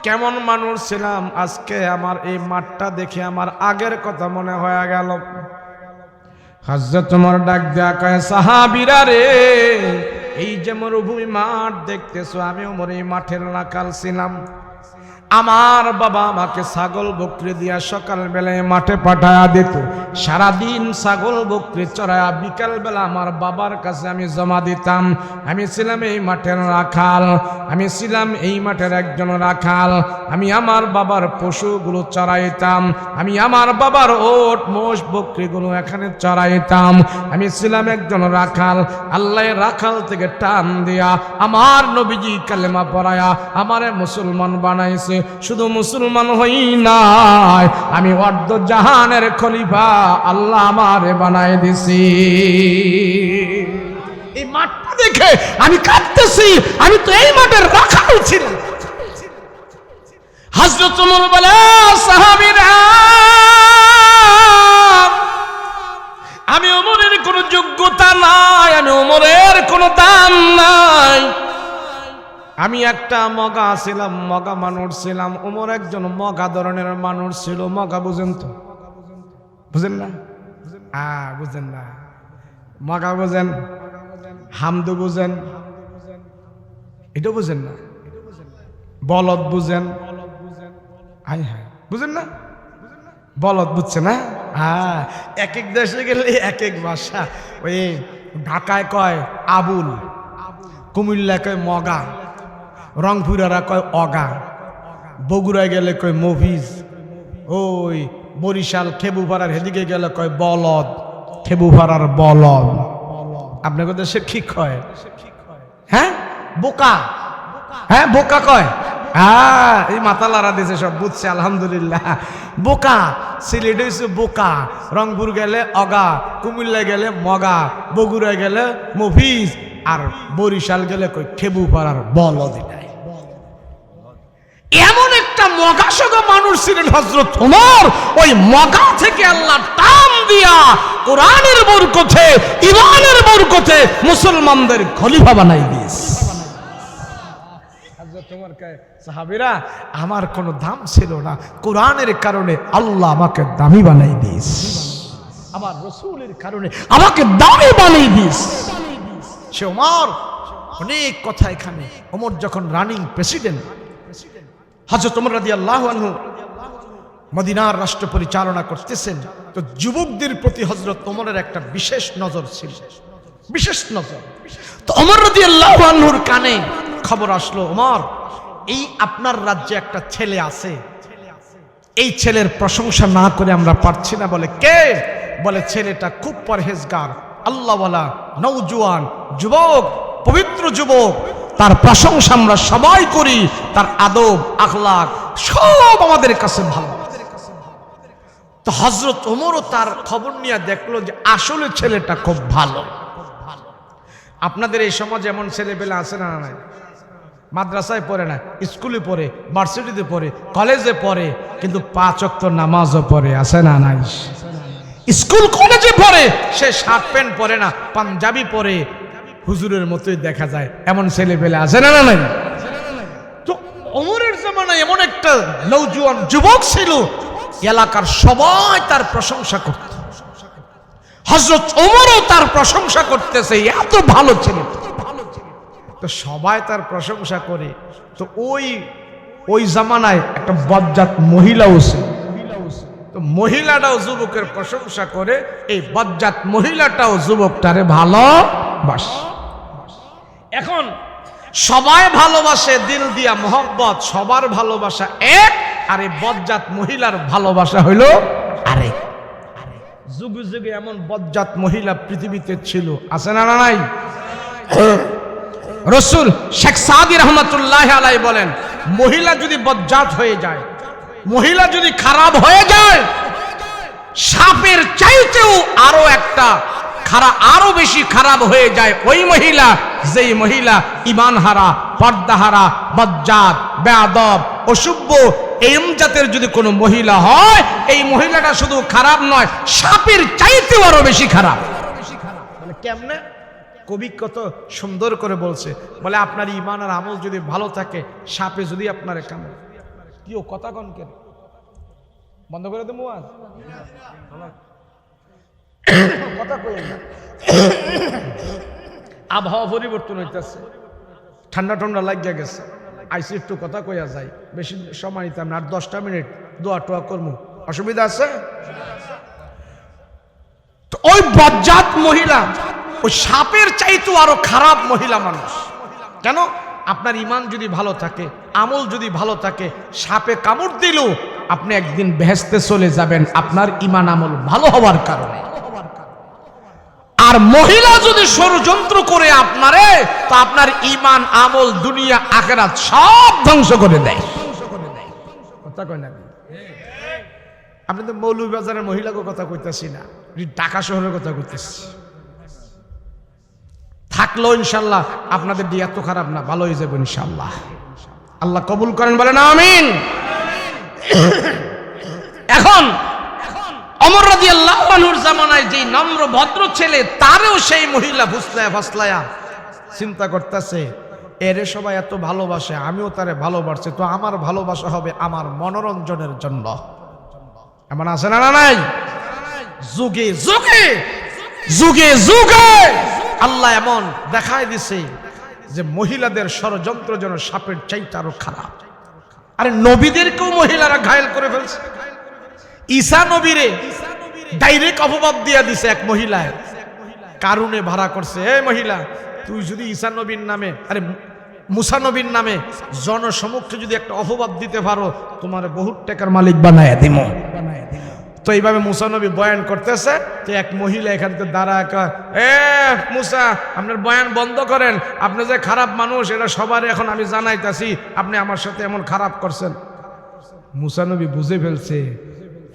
কেমন মানুষ ছিলাম, আজকে আমার এই মাঠটা দেখে আমার আগের কথা মনে হয়ে গেল। হযরত ওমর ডাক দেয়া কয়, সাহাবীরা রে, এই যে মরুভূমি মাঠ দেখতেছো, আমি ওমর এই মাঠের রাখাল ছিলাম। আমার বাবা আমাকে ছাগল বকরি দিয়া সকাল বেলায় মাঠে পাঠায়া দিত, সারাদিন ছাগল বকরি চড়ায়া বিকাল বেলা আমার বাবার কাছে আমি জমা দিতাম। আমি ছিলাম এই মাঠের রাখাল, আমি ছিলাম এই মাঠের একজন রাখাল। আমি আমার বাবার পশুগুলো চড়াইতাম, আমি আমার বাবার ওট মোষ বকরিগুলো এখানে চড়াইতাম। আমি ছিলাম একজন রাখাল। আল্লাহ রাখাল থেকে টান দিয়া আমার নবীজি কালেমা পড়ায়া আমারে মুসলমান বানাইছে। শুধু মুসলমান হই নাই, আমি অর্ধ জাহানের খলিফা আল্লাহ আমারে বানাই দিছি। এই মাঠটা দেখে আমি কাঁদতেছি, আমি তো এই মাঠের রাখাল ছিলাম। হযরত ওমর বলে, সাহাবীরা আমি ওমরের কোনো যোগ্যতা নাই, আমি ওমরের কোনো দাম নাই। আমি একটা মগা ছিলাম, মগা মানুষ ছিলাম। ওমর একজন মগা ধরনের মানুষ ছিল। মগা বুঝেন তো? বুঝেন না? বুঝেন না? মগা বুঝেন? হামদু বুঝেন? এটা বুঝেন না? বলদ বুঝেন? হাই হাই, বুঝেন না? বলদ বুঝছে না? এক এক দেশে গেলে এক এক ভাষা। ওই ঢাকায় কয় আবুল, কুমিল্লায় কয় মগা, রংপুরারা কয় অগা, বগুড়ায় গেলে কয় মফিজ, ওই বরিশাল খেবুপাড়ার হেদিকে গেলে কয় বলদ, খেবুপাড়ার বলদ। আপনাকে দেশে কি কয়? হ্যাঁ বোকা, হ্যাঁ বোকা কয়। এই মাথা লাড়া দিয়েছে, সব বুঝছে আলহামদুলিল্লাহ। বোকা সিলেট হয়েছে বোকা, রংপুর গেলে অগা, কুমিল্লা গেলে মগা, বগুড়ায় গেলে মফিজ, আর বরিশাল গেলে কই খেবু পাড়ার বলদ। এমন একটা মগাসগ মানুষ ছিলেন হযরত ওমর। ওই মগা থেকে আল্লাহ টান দিয়া কোরআনের বরকতে, ঈমানের বরকতে মুসলমানদের খলিফা বানাই দিয়েছে। হযরত ওমর কয়, সাহাবীরা আমার কোনো দাম ছিল না, কোরআনের কারণে আল্লাহ আমাকে দামি বানাই দিয়েছে, আমার রাসূলের কারণে আমাকে দামি বানাই দিয়েছে। সে ওমর অনেক কথা। এখানে ওমর যখন রানিং প্রেসিডেন্ট, হযরত ওমর রাদিয়াল্লাহু আনহু মদিনার রাষ্ট্র পরিচালনা করতেছেন, তো যুবকদের প্রতি হযরত ওমরের একটা বিশেষ নজর ছিল, বিশেষ নজর। তো ওমর রাদিয়াল্লাহু আনহুর কানে খবর আসলো, ওমর এই আপনার রাজ্যে একটা ছেলে আছে, এই ছেলের প্রশংসা না করে আমরা পারছি না। বলে কে? বলে ছেলেটা খুব পরহেজগার, আল্লাহওয়ালা, নওজোয়ান, যুবক, পবিত্র যুবক, তার প্রশংসা আমরা সবাই করি, তার আদব আখলাক সব আমাদের কাছে ভালো। তো হযরত ওমরও তার খবর নিয়ে দেখলো যে আসলে ছেলেটা খুব ভালো। আপনাদের এই সমাজে এমন ছেলেপেলে আছে না নাই? মাদ্রাসায় পড়ে না, স্কুলে পড়ে, ভার্সিটিতে পড়ে, কলেজে পড়ে, কিন্তু 5 ওয়াক্ত নামাজও পড়ে, আছে না নাই? স্কুল কলেজে পড়ে, সে শার্ট প্যান্ট পরে না, পাঞ্জাবি পরে, হুজুরের মতোই দেখা যায়, এমন ছেলেপেলে আছে না নাই? তো ওমরের জামানায় এমন একটা নওজোয়ান যুবক ছিল, এলাকার সবাই তার প্রশংসা করত। হযরত ওমরও তার প্রশংসা করতেছে, এত ভালো ছেলে। তো সবাই তার প্রশংসা করে। তো ওই জামানায় একটা বজ্জাত মহিলাও ছিল। তো মহিলাটাও যুবকের প্রশংসা করে, এই বজ্জাত মহিলাটাও যুবকটারে ভালোবাসে। এখন সবাই ভালোবাসে দিল দিয়া মোহব্বত, সবার ভালোবাসা এক, আর এই বজ্জাত মহিলার ভালোবাসা হইল আরেক। যুগে যুগে এমন বজ্জাত মহিলা পৃথিবীতে ছিল, আছে না নাই? রাসূল শেখ সাদি রহমাতুল্লাহি আলাইহি বলেন, মহিলা যদি বজ্জাত হয়ে যায়, মহিলা যদি খারাপ হয়ে যায়, সাপের চাইতেও আরো একটা আরো বেশি খারাপ হয়ে যায় ওই মহিলা, যেই মহিলা ঈমান হারা, পর্দা হারা, বজ্জাত, বেয়াদব, অসভ্য, এই জাতের যদি কোনো মহিলা হয়, এই মহিলাটা শুধু খারাপ নয়, সাপের চাইতেও আরো বেশি খারাপ। মানে কেমনে? কবি কত সুন্দর করে বলছে, বলে আপনার ঈমান আর আমল যদি ভালো থাকে, সাপে যদি আপনার কামড়ে, কি ও কথা কন কেন? বন্ধ করে দেবো আজ কথা কই না। আবহাওয়া পরিবর্তন হইতেছে, ঠান্ডা ঠান্ডা লাগিয়া গেছে, আইসি একটু কথা কইয়া যায়, বেশি সময় নিতাম না, আর 10টা মিনিট দোয়া টোয়া করবো, অসুবিধা আছে? তো ওই বজ্জাত মহিলা ওই সাপের চাইতেও আরো খারাপ মহিলা মানুষ। কেন? আপনার ঈমান যদি ভালো থাকে, আমল যদি ভালো থাকে, সাপে কামড় দিল আপনি একদিন বেহেশতে চলে যাবেন, আপনার ঈমান আমল ভালো হওয়ার কারণে। আর মহিলা যদি ষড়যন্ত্র করে আপনারে, তো আপনার ঈমান আমল দুনিয়া আখিরাত সব ধ্বংস করে দেয়। কথা কয় না? আপনি তো মৌলভীবাজারের মহিলাকে কথা কইতেছি না, ঢাকা শহরের কথা কইতেছি। থাকলো ইনশাল্লাহ আপনাদের দিয়ে এত খারাপ না, ভালো হয়ে যাবে ইনশাল্লাহ। আল্লাহ কবুল করেন, বলেন আমিন। এখন ওমর রাদিয়াল্লাহু আনহুর জামানায় যে নম্র ভদ্র ছেলে, তারও সেই মহিলা ফুসলায়া ফাসলায়া চিন্তা করতেছে, এরে সবাই এত ভালোবাসে, আমিও তারে ভালোবাসছি, তো আমার ভালোবাসা হবে আমার মনোরঞ্জনের জন্য। এমন আছে না নাই? যুগে যুগে যুগে যুগে আল্লাহ এমন দেখায় দিছে যে মহিলাদের ষড়যন্ত্র যেন সাপের চাইতে আরো খারাপ। আরে নবীদেরকেও মহিলারা ঘায়েল করে ফেলছে। ঈসা নবীরে ডাইরেক্ট অপবাদ দিয়া দিছে এক মহিলায়, কারণে ভাড়া করছে, হে মহিলা, তুই যদি ঈসা নবীর নামে, আরে মুসা নবীর নামে জনসমক্ষে যদি একটা অপবাদ দিতে পারো, তোমার বহুত টাকার মালিক বানায় দিমো। তো এইভাবে মুসা নবী বয়ান করতেছে, তো এক মহিলা এখান থেকে দাঁড়ায়, এ মুসা, আপনার বয়ান বন্ধ করেন, আপনি যে খারাপ মানুষ এটা সবার এখন আমি জানাইতাছি, আপনি আমার সাথে এমন খারাপ করছেন। মুসা নবী বুঝে ফেলছে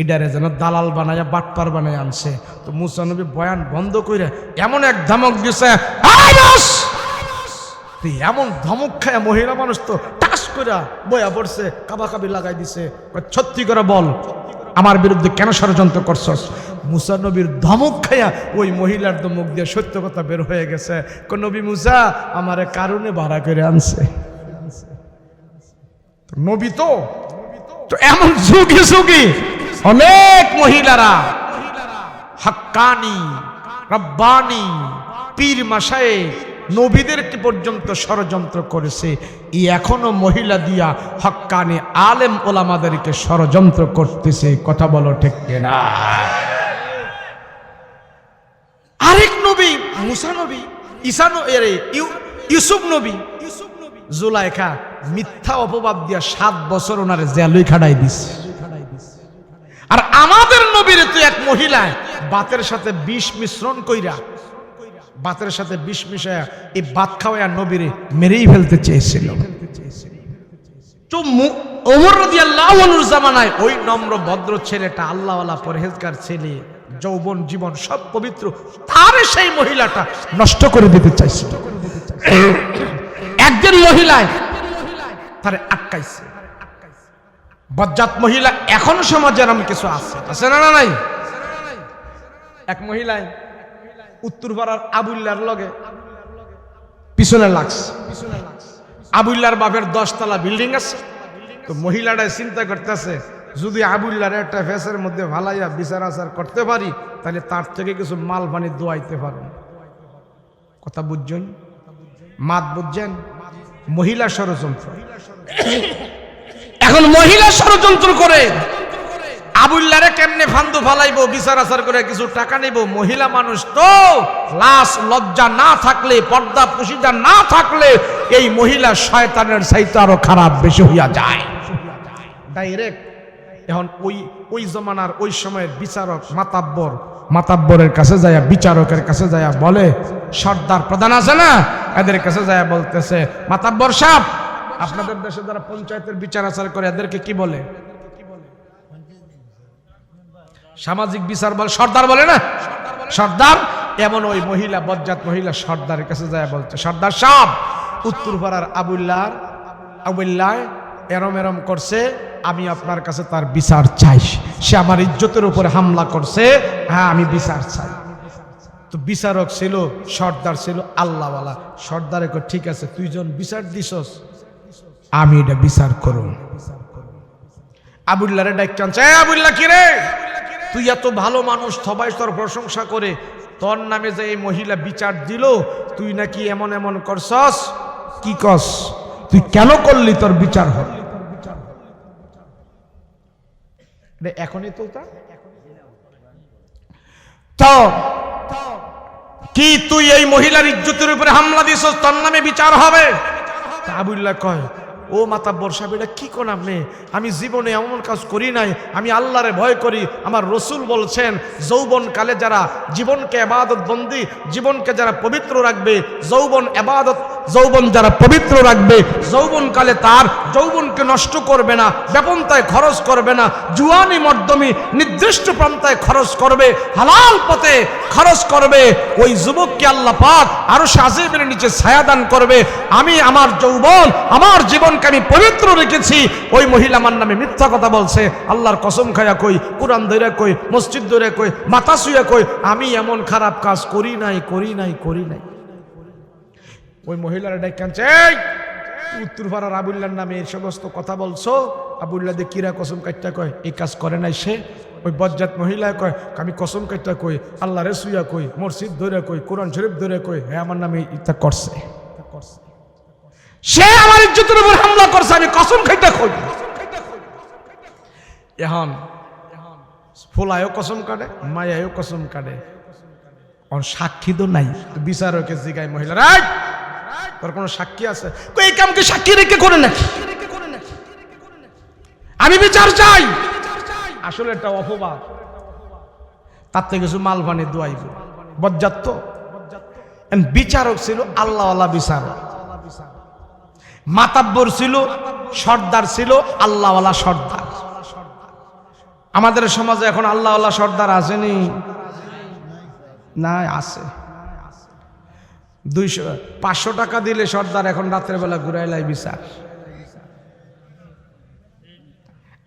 এটারে যেন দালাল বানায়া বাটপার বানায় আনছে। তো মুসা নবী বয়ান বন্ধ করে এমন এক ধমক দিছে, এমন ধমক খায় মহিলা মানুষ তো টাস করে বয়া পড়ছে, কাবাকাবি লাগাই দিছে, সত্যি করে বল আমার বিরুদ্ধে কেন ষড়যন্ত্র করছস? মুসা নবীর ধমক খায়া ওই মহিলার তো মুখ দিয়ে সত্য কথা বের হয়ে গেছে, নবী মুসা আমারে কারণে ভাড়া করে আনছে। নবী তো এমন যুগে যুগে অনেক মহিলারা হাক্কানি, রব্বানি, পীর মাশায়েখ, নবীদেরকে পর্যন্ত ষড়যন্ত্র করেছে। এখনো মহিলা দিয়া হক্কানি আলেম ওলামাদেরকে ষড়যন্ত্র করতেছে। কথা বলো ঠিক কিনা? আরেক নবী মুসা নবী, ঈসা নবী, ইউসুফ নবী, জুলাইখা মিথ্যা অপবাদ দিয়া 7 বছর ওনারে জেলই খাটাই দিছে। আর আমাদের নবীর তো এক মহিলা বাতের সাথে বিষ মিশ্রণ কইরা ভাতের সাথে বিষ মিশায়া এই ভাত খাওয়া নবীরে মেরেই ফেলতে চেয়েছিল। তো ওমর রাদিয়াল্লাহু আনহুর জামানায় ওই নম্র ভদ্র ছেলেটা, আল্লাহওয়ালা পরহেজগার ছেলে, যৌবন জীবন সব পবিত্র, তার সেই মহিলাটা নষ্ট করে দিতে চাইছিল। একজন মহিলায় তারে আটকাইছে। বজ্জাত মহিলা এখনো সমাজে এরকম কিছু আছে না নাই? এক মহিলায় উত্তরপাড়ার আবুল্লার লগে পিছনে লাগছে। আবুল্লার বাপের 10 তলা বিল্ডিং আছে। তো মহিলাটা চিন্তা করতেছে, যদি আবুল্লার একটা ফেসের মধ্যে ভালাইয়া বিচার আচার করতে পারি, তাহলে তার থেকে কিছু মাল পানি দোয়াইতে পারবো। কথা বুঝছেন? মাত বুঝছেন? মহিলা ষড়যন্ত্র। এখন মহিলা ষড়যন্ত্র করে আবুল্লারে কেমনে ফান্দু ফালাইবো, বিচার আচার করে কিছু টাকা নেব। মহিলা মানুষ তো, লাশ লজ্জা না থাকলে, পর্দা পুশিদা না থাকলে এই মহিলা শয়তানের চাইতে আরো খারাপ বেশি হইয়া যায় ডাইরেক্ট। এখন ওই জমানার ওই সময়ের বিচারক মাতাব্বরের কাছে যায়, বিচারকের কাছে যায় বলে, সর্দার প্রধান আছে না, এদের কাছে যায় বলতেছে, মাতাব্বর সাহেব, আপনাদের দেশে যারা পঞ্চায়েতের বিচার আচার করে এদেরকে কি বলে? সামাজিক বিচার বলে, সর্দার বলে না, সর্দার। এমন ওই মহিলা, বজ্জাত মহিলা সর্দারের কাছে যায় বলছে, সর্দার সাহেব, উত্তরপাড়ার আবুল্লাহ এরম এরম করছে, আমি আপনার কাছে তার বিচার চাই। সে আমার ইজ্জতের উপরে হামলা করছে, হ্যাঁ আমি বিচার চাই। তো বিচারক ছিল, সর্দার ছিল আল্লাহওয়ালা। সর্দারে কয়, ঠিক আছে, তুই যখন বিচার দিছস আমি এটা বিচার করুন। আবুল্লাহরে ডাক টানছে, আবুল্লাহ কি রে, তুই এত ভালো মানুষ, সবাই তোর প্রশংসা করে, তোর নামে যে এই মহিলা বিচার দিল, তুই নাকি এমন এমন করছস, কি কস, তুই কেন করলি, তোর বিচার হল এখনই তো কি, তুই এই মহিলার ইজ্জতের উপরে হামলা দিছস, তোর নামে বিচার হবে? আবুল্লাহ কয়, ও মাতাব্বর সাহেব, এটা কি কোন আপনি? আমি জীবনে এমন কাজ করি নাই, আমি আল্লাহরে ভয় করি। আমার রসুল বলছেন, যৌবন কালে যারা জীবনকে ইবাদত বন্দি, জীবনকে যারা পবিত্র রাখবে, যৌবন যারা পবিত্র রাখবে, যৌবন কালে তার যৌবনকে নষ্ট করবে না, ব্যাপন্তায় খরচ করবে না, জুয়ানি মর্দমি নির্দিষ্ট পন্থায় খরচ করবে, হালাল পথে খরচ করবে, ওই যুবককে আল্লাহ পাক আরো আজিমের নিচে ছায়া দান করবে। আমি আমার যৌবন, আমার জীবনকে আমি পবিত্র রেখেছি। ওই মহিলা আমার নামে মিথ্যা কথা বলছে, আল্লাহর কসম খায়া কই, কুরআন ধরে কই, মসজিদ ধরে কই, মাথা শুয়ে কই, আমি এমন খারাপ কাজ করি নাই। ওই মহিলারা ডাক কাঁদছে, উত্তরপাড়ার আবুল্লার নামে এই সমস্ত কথা বলছো? আবুল্লাহ দিয়ে কিরা কসম কাটটা কয়, এই কাজ করে নাই সে। ওই বজ্জাত মহিলা কয়, আমি কসম কাটটা কই, আল্লাহ রে শুয়া কই, মসজিদ ধরে কই, কোরআন শরীফ ধরে কই, হ্যাঁ আমার নামে ইত্যা করছে, সে আমার ইজ্জতের উপর হামলা করছে, আমি কসম খাইতে কই। এখন ফুলায়ও কসম কাটে, মায়ায়ও কসম কাটে, সাক্ষী তো নাই। বিচারকে জিগায় মহিলা, রাইট, তোর কোন সাক্ষী আছে? এই কামকে সাক্ষী রেখে করে নাকি? আমি বিচার চাই। আসলে এটা অপবাদ, তার থেকে কিছু মাল পানি দোয়াইব। বজ্জাত তো বিচারক ছিল আল্লাহওয়ালা বিচারক, মাতাব্বর ছিল, সর্দার ছিল আল্লাহওয়ালা সর্দার। আমাদের সমাজে এখন আল্লাহওয়ালা সর্দার আসেনি? না, আছে। 500 টাকা দিলে সর্দার এখন রাতের বেলা ঘুরাইলাই বিচার।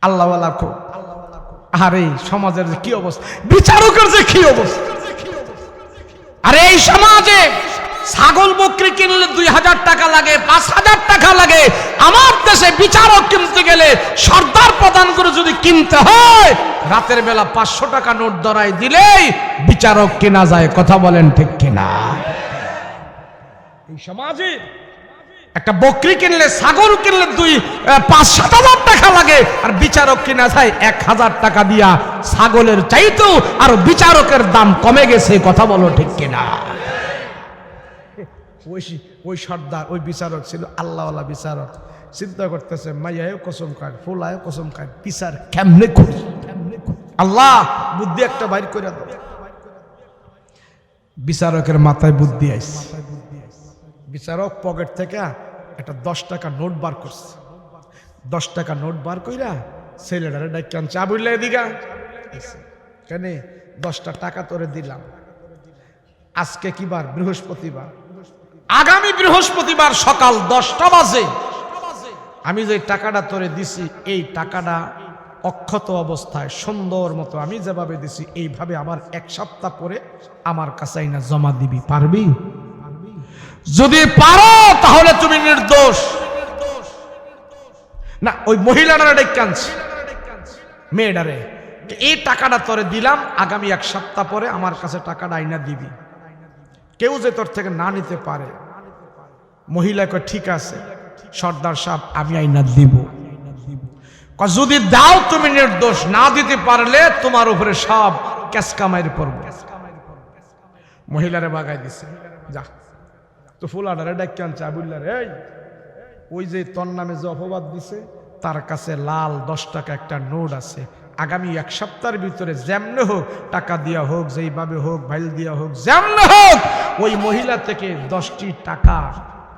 আল্লাহওয়ালা খুব, আরে সমাজের কি অবস্থা, বিচারকের যে কি অবস্থা। আরে এই সমাজে ছাগল বকরি কিনলে 2000 টাকা লাগে, 5000 টাকা লাগে। আমার দেশে বিচারক কিনতে গেলে সর্দার প্রদান করে যদি কিনতে হয়, রাতের বেলা 500 টাকা নোট ধরাই দিলেই বিচারক কেনা যায়। কথা বলেন ঠিক কিনা? এই সমাজে একটা বকরি কিনলে, ছাগল কিনলে 5-7 টাকা লাগে, আর বিচারক কিনা যায় 1000 টাকা দিয়া। ছাগলের চাইতেও আর বিচারকের দাম কমে গেছে। কথা বলো ঠিক কিনা? ওই সর্দার, ওই বিচারক ছিল আল্লাহওয়ালা বিচারক। চিন্তা করতেছে, মাইয়াও কসম খায়, ফুলায়ও কসম খায়, বিচার কেমনে করি? আল্লাহ বুদ্ধি একটা বাইর করে দাও। বিচারকের মাথায় বুদ্ধি আইছে। বিচারক পকেট থেকে একটা 10 টাকা নোট বার করছে। 10 টাকা নোট বার কইরা ছেলেটারে ডাইকে আনছে, আবুল্লাহ এদিকে কেন 10টা টাকা তোরে দিলাম। আজকে কি বার? বৃহস্পতিবার। আগামী বৃহস্পতিবার সকাল 10টা বাজে আমি যে টাকাটা তোরে দিছি, এই টাকাটা অক্ষত অবস্থায় সুন্দর মতো আমি যেভাবে দিছি এইভাবে আবার 1 সপ্তাহ পরে আমার কাছে আইনা জমা দিবি, পারবি? যদি পারো তাহলে তুমি নির্দোষ। না, ওই মহিলাটারে ডেকে আনছে, মেয়েটারে, এই টাকাটা তোরে দিলাম, আগামী 1 সপ্তাহ পরে আমার কাছে টাকাটা আইনা দিবি। কেউ যে তোর থেকে না নিতে পারে। মহিলা কয় ঠিক আছে সর্দার সাহেব, আমি আইনা দিব। যদি দাও তুমি নির্দোষ, না দিতে পারলে তোমার উপরে সব ক্যাশ কামাইয়ের পড়ব। মহিলারে বাগাই দিছে, যা তো ফুলাডারে ডাক্কে আনছে, আবুল্লাহ রে, ওই যে তোর নামে যে অপবাদ দিছে তার কাছে লাল 10 টাকা একটা নোট আছে, আগামী 1 সপ্তাহের ভিতরে যেমনে হোক টাকা দিয়া হোক, যেইভাবে হোক ভাইল দিয়া হোক, যেমনে হোক ওই মহিলা থেকে 10টি টাকা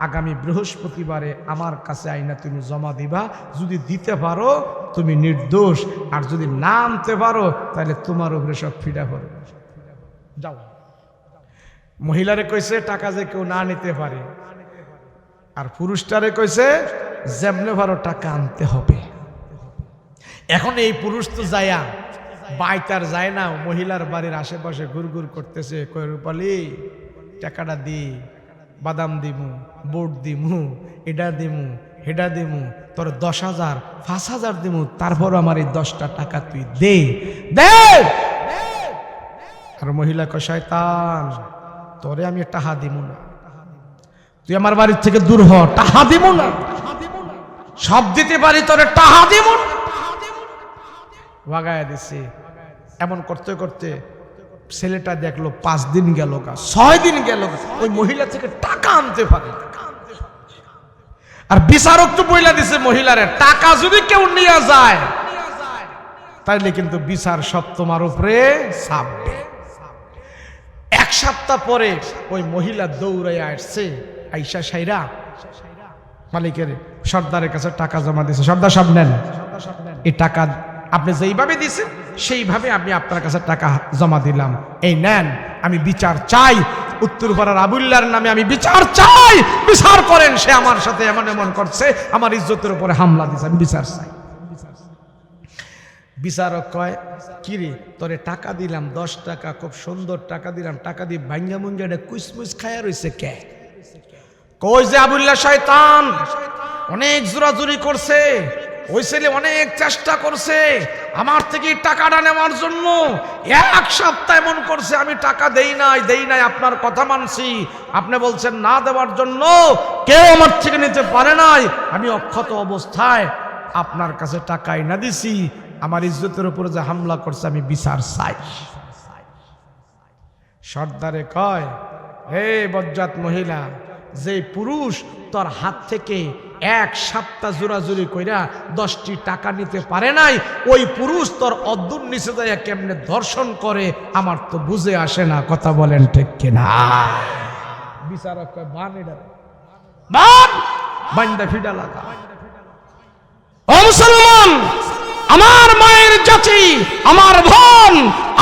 আগামী বৃহস্পতিবারে আমার কাছে আইনা তুমি জমা দিবা। যদি দিতে পারো তুমি নির্দোষ, আর যদি না আনতে পারো তাহলে তোমার উপরে সব ফিডা পড়বে। যাও। মহিলারে কইছে টাকা যে কেউ না নিতে পারে, আর পুরুষটারে কইছে যেমনে পারো টাকা আনতে হবে। এখন এই পুরুষ তো যায়া বাইতার যায় না, মহিলার বাড়ির আশেপাশে ঘুরঘুর করতেছে, কই রূপালী টাকাটা দি, বাদাম দিমু, বুট দিমু, এটা দিমু, হেডা দিমু, তোর 10,000 5,000 দিমু, তারপর আমার এই 10টা টাকা তুই দে দে। আর মহিলা কয় শয়তান, তোরে আমি টাকা দিমু না, তুই আমার বাড়ির থেকে দূর হ, টাকা দিমু না, সব দিতে পারি তোরে টাকা দিমু না। বাগায়া দিছে। এমন করতে করতে ছেলেটা দেখলো 5 দিন গেল, 6 দিন গেল, ওই মহিলা থেকে টাকা আনতে পারে। আর বিচারক তো বইলা দিছে মহিলারে, টাকা যদি কেউ নিয়ে যায় তাইলে কিন্তু বিচার সব তোমার উপরে চাপবে। 1 সপ্তাহ পরে ওই মহিলা দৌড়াইয়া আসছে, আইসা সাইরা মালিকের সর্দারের কাছে টাকা জমা দিছে। সর্দার সাহেব নেন, এই টাকা আপনি যেইভাবে দিছেন সেইভাবে আমি আপনার কাছে টাকা জমা দিলাম, এই নেন, আমি বিচার চাই, উত্তরপাড়ার আবুল্লাহর নামে আমি বিচার চাই, বিচার করেন, সে আমার সাথে এমন এমন করছে, আমার ইজ্জতের উপরে হামলা দিছে, আমি বিচার চাই। বিচারক কয় কি রে, তোরে টাকা দিলাম 10 টাকা, খুব সুন্দর টাকা দিলাম, টাকা দিয়ে ভাঙ্গা মুঙ্গা কুচমুচ খায়া রয়েছে কে? কই যে আবুল্লাহ শয়তান অনেক জোরাজুরি করছে, ওই ছেলে অনেক চেষ্টা করছে আমার থেকে টাকাটা নেওয়ার জন্য, 1 সপ্তাহ এমন করছে, আমি টাকা দেই নাই, আপনার কথা মানছি, আপনি বলছেন না দেওয়ার জন্য, কেউ আমার থেকে নিতে পারে নাই, আমি অক্ষত অবস্থায় আপনার কাছে টাকাই না দিছি, আমার ইজ্জতের উপরে যে হামলা করছে আমি বিচার চাই। সর্দারে কয়, হে বজ্জাত মহিলা, যে পুরুষ তোর হাত থেকে 1 সপ্তাহ জোরাজুরি কইরা 10টি টাকা নিতে পারে নাই, ওই পুরুষ তোর অদ্দুর নিচে যায় কেমনে ধর্ষণ করে আমার তো বুঝে আসে না, কথা বলেন ঠিক কিনা? বিচারক কয় বান, এটা বান, বান্দা ফিডা লাগা। ও মুসলমান, আমার মায়ের জাতি, আমার বোন,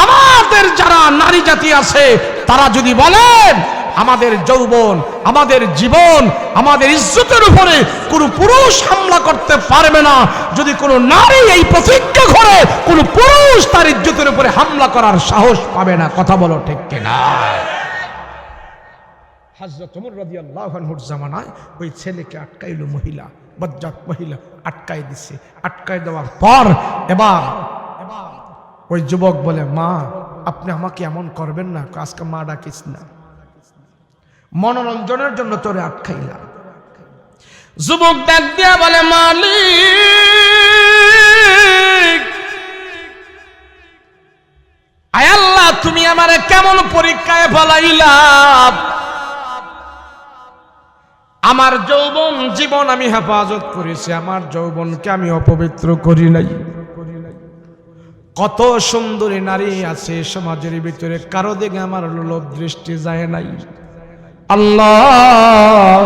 আমাদের যারা নারী জাতি আছে, তারা যদি বলেন আমাদের যৌবন, আমাদের জীবন, আমাদের ইজ্জতের উপরে কোনো পুরুষ হামলা করতে পারবে না, যদি কোনো নারী এই প্রতিজ্ঞা করে, কোনো পুরুষ তার ইজ্জতের উপরে হামলা করার সাহস পাবে না, কথা বলো ঠিক কিনা? হযরত ওমর রাদিয়াল্লাহু আনহুর জামানায় ওই ছেলেকে আটকাইলো মহিলা, বজ্জাত মহিলা আটকাই দিছে। আটকাই দেওয়ার পর এবার ওই যুবক বলে, মা আপনি আমাকে এমন করবেন না, আজকে মা ডাকিস না, মনোরঞ্জনের জন্য তোরে আটকাইলাম। যুবক ডাক দিয়া বলে, মালিক, আয় আল্লাহ, তুমি আমারে কেমন পরীক্ষায় ফলাইলা? আমার যৌবন জীবন আমি হেফাজত করেছি, আমার যৌবনকে আমি অপবিত্র করি নাই, কত সুন্দরী নারী আছে সমাজের ভিতরে, কারো দিকে আমার লোভ দৃষ্টি যায় নাই। আল্লাহ,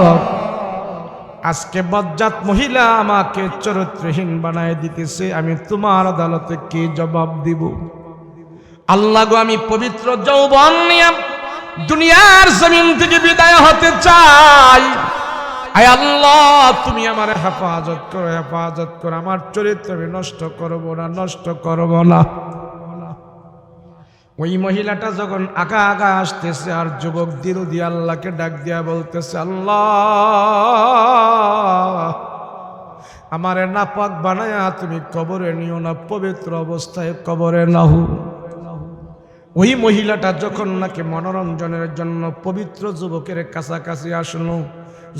আজকে বজ্জাত মহিলা আমাকে চরিত্রহীন বানায় দিতেছে, আমি তোমার আদালতে কি জবাব দিব? আল্লাহ গো, আমি পবিত্র যৌবন নিয়ে দুনিয়ার জমিন থেকে বিদায় হতে চাই। আয় আল্লাহ, তুমি আমার হেফাজত করো, হেফাজত করো, আমার চরিত্র আমি নষ্ট করব না, নষ্ট করব না। ওই মহিলাটা যখন আগা আগা আসতেছে আর যুবক দিল দিয়ে আল্লাহকে ডাক দিয়া বলতেছে, আল্লাহ আমারে নাপাক বানায়া তুমি কবরে নিও না, পবিত্র অবস্থায় কবরে নাও। ওই মহিলাটা যখন নাকি মনোরঞ্জনের জন্য পবিত্র যুবকের কাছাকাছি আসলো,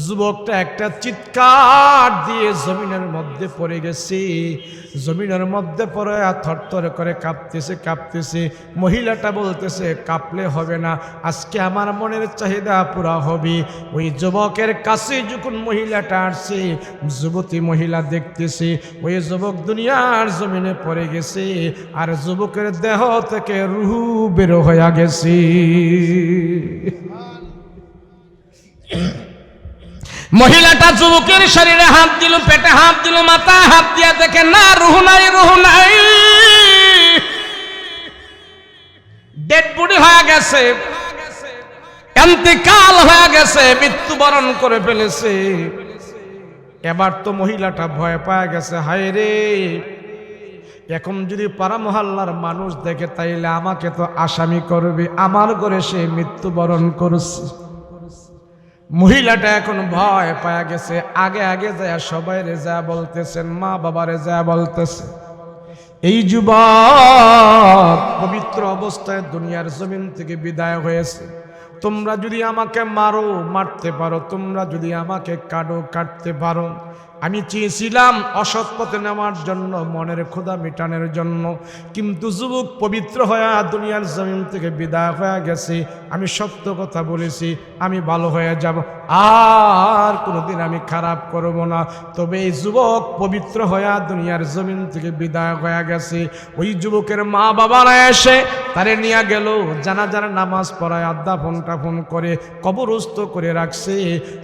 যুবকটা একটা চিৎকার দিয়ে জমিনের মধ্যে পড়ে গেছে। জমিনের মধ্যে পড়ে থরথর করে কাঁপতেছে কাঁপতেছে। মহিলাটা বলতেছে, কাঁপলে হবে না, আজকে আমার মনের চাহিদা পুরা হবে। ওই যুবকের কাছে যখন মহিলাটা আসছে, যুবতী মহিলা দেখতেছে ওই যুবক দুনিয়ার জমিনে পড়ে গেছে, আর যুবকের দেহ থেকে রূহ বের হয়ে গেছে। মহিলাটা যুবকের শরীরে হাত দিল, পেটে হাত দিল, মাথায় হাত দিয়া দেখে না, রুহ নাই, রুহ নাই, ডেড বডি হয়ে গেছে, ইন্তেকাল হয়ে গেছে, মৃত্যুবরণ করে ফেলেছে। এবার তো মহিলাটা ভয় পায় গেছে, হায় রে, এখন যদি পাড়া মহল্লার মানুষ দেখে তাইলে আমাকে তো আসামি করবে, আমার ঘরে সে মৃত্যুবরণ করছে। মহিলাটা এখন ভয় পায়া গেছে, আগে আগে যায় সবাই রেজা বলতেছেন, মা বাবা রেজা বলতেছে, এই যুবক পবিত্র অবস্থায় দুনিয়ার জমিন থেকে বিদায় হয়েছে। তোমরা যদি আমাকে মারো, মারতে পারো, তোমরা যদি আমাকে কাটো, কাটতে পারো। আমি চেয়েছিলাম অসৎ পথে নেওয়ার জন্য, মনের ক্ষুধা মিটানোর জন্য, কিন্তু যুবক পবিত্র হয়ে দুনিয়ার জমিন থেকে বিদায় হয়ে গেছে। আমি সত্য কথা বলেছি, আমি ভালো হয়ে যাব, আর কোনোদিন আমি খারাপ করব না। তবে এই যুবক পবিত্র হয়ে দুনিয়ার জমিন থেকে বিদায় হয়ে গেছে। ওই যুবকের মা বাবারা এসে তারে নিয়ে গেল, জানাজার নামাজ পড়ায় দাফন টাফন করে কবরস্থ করে রাখছে।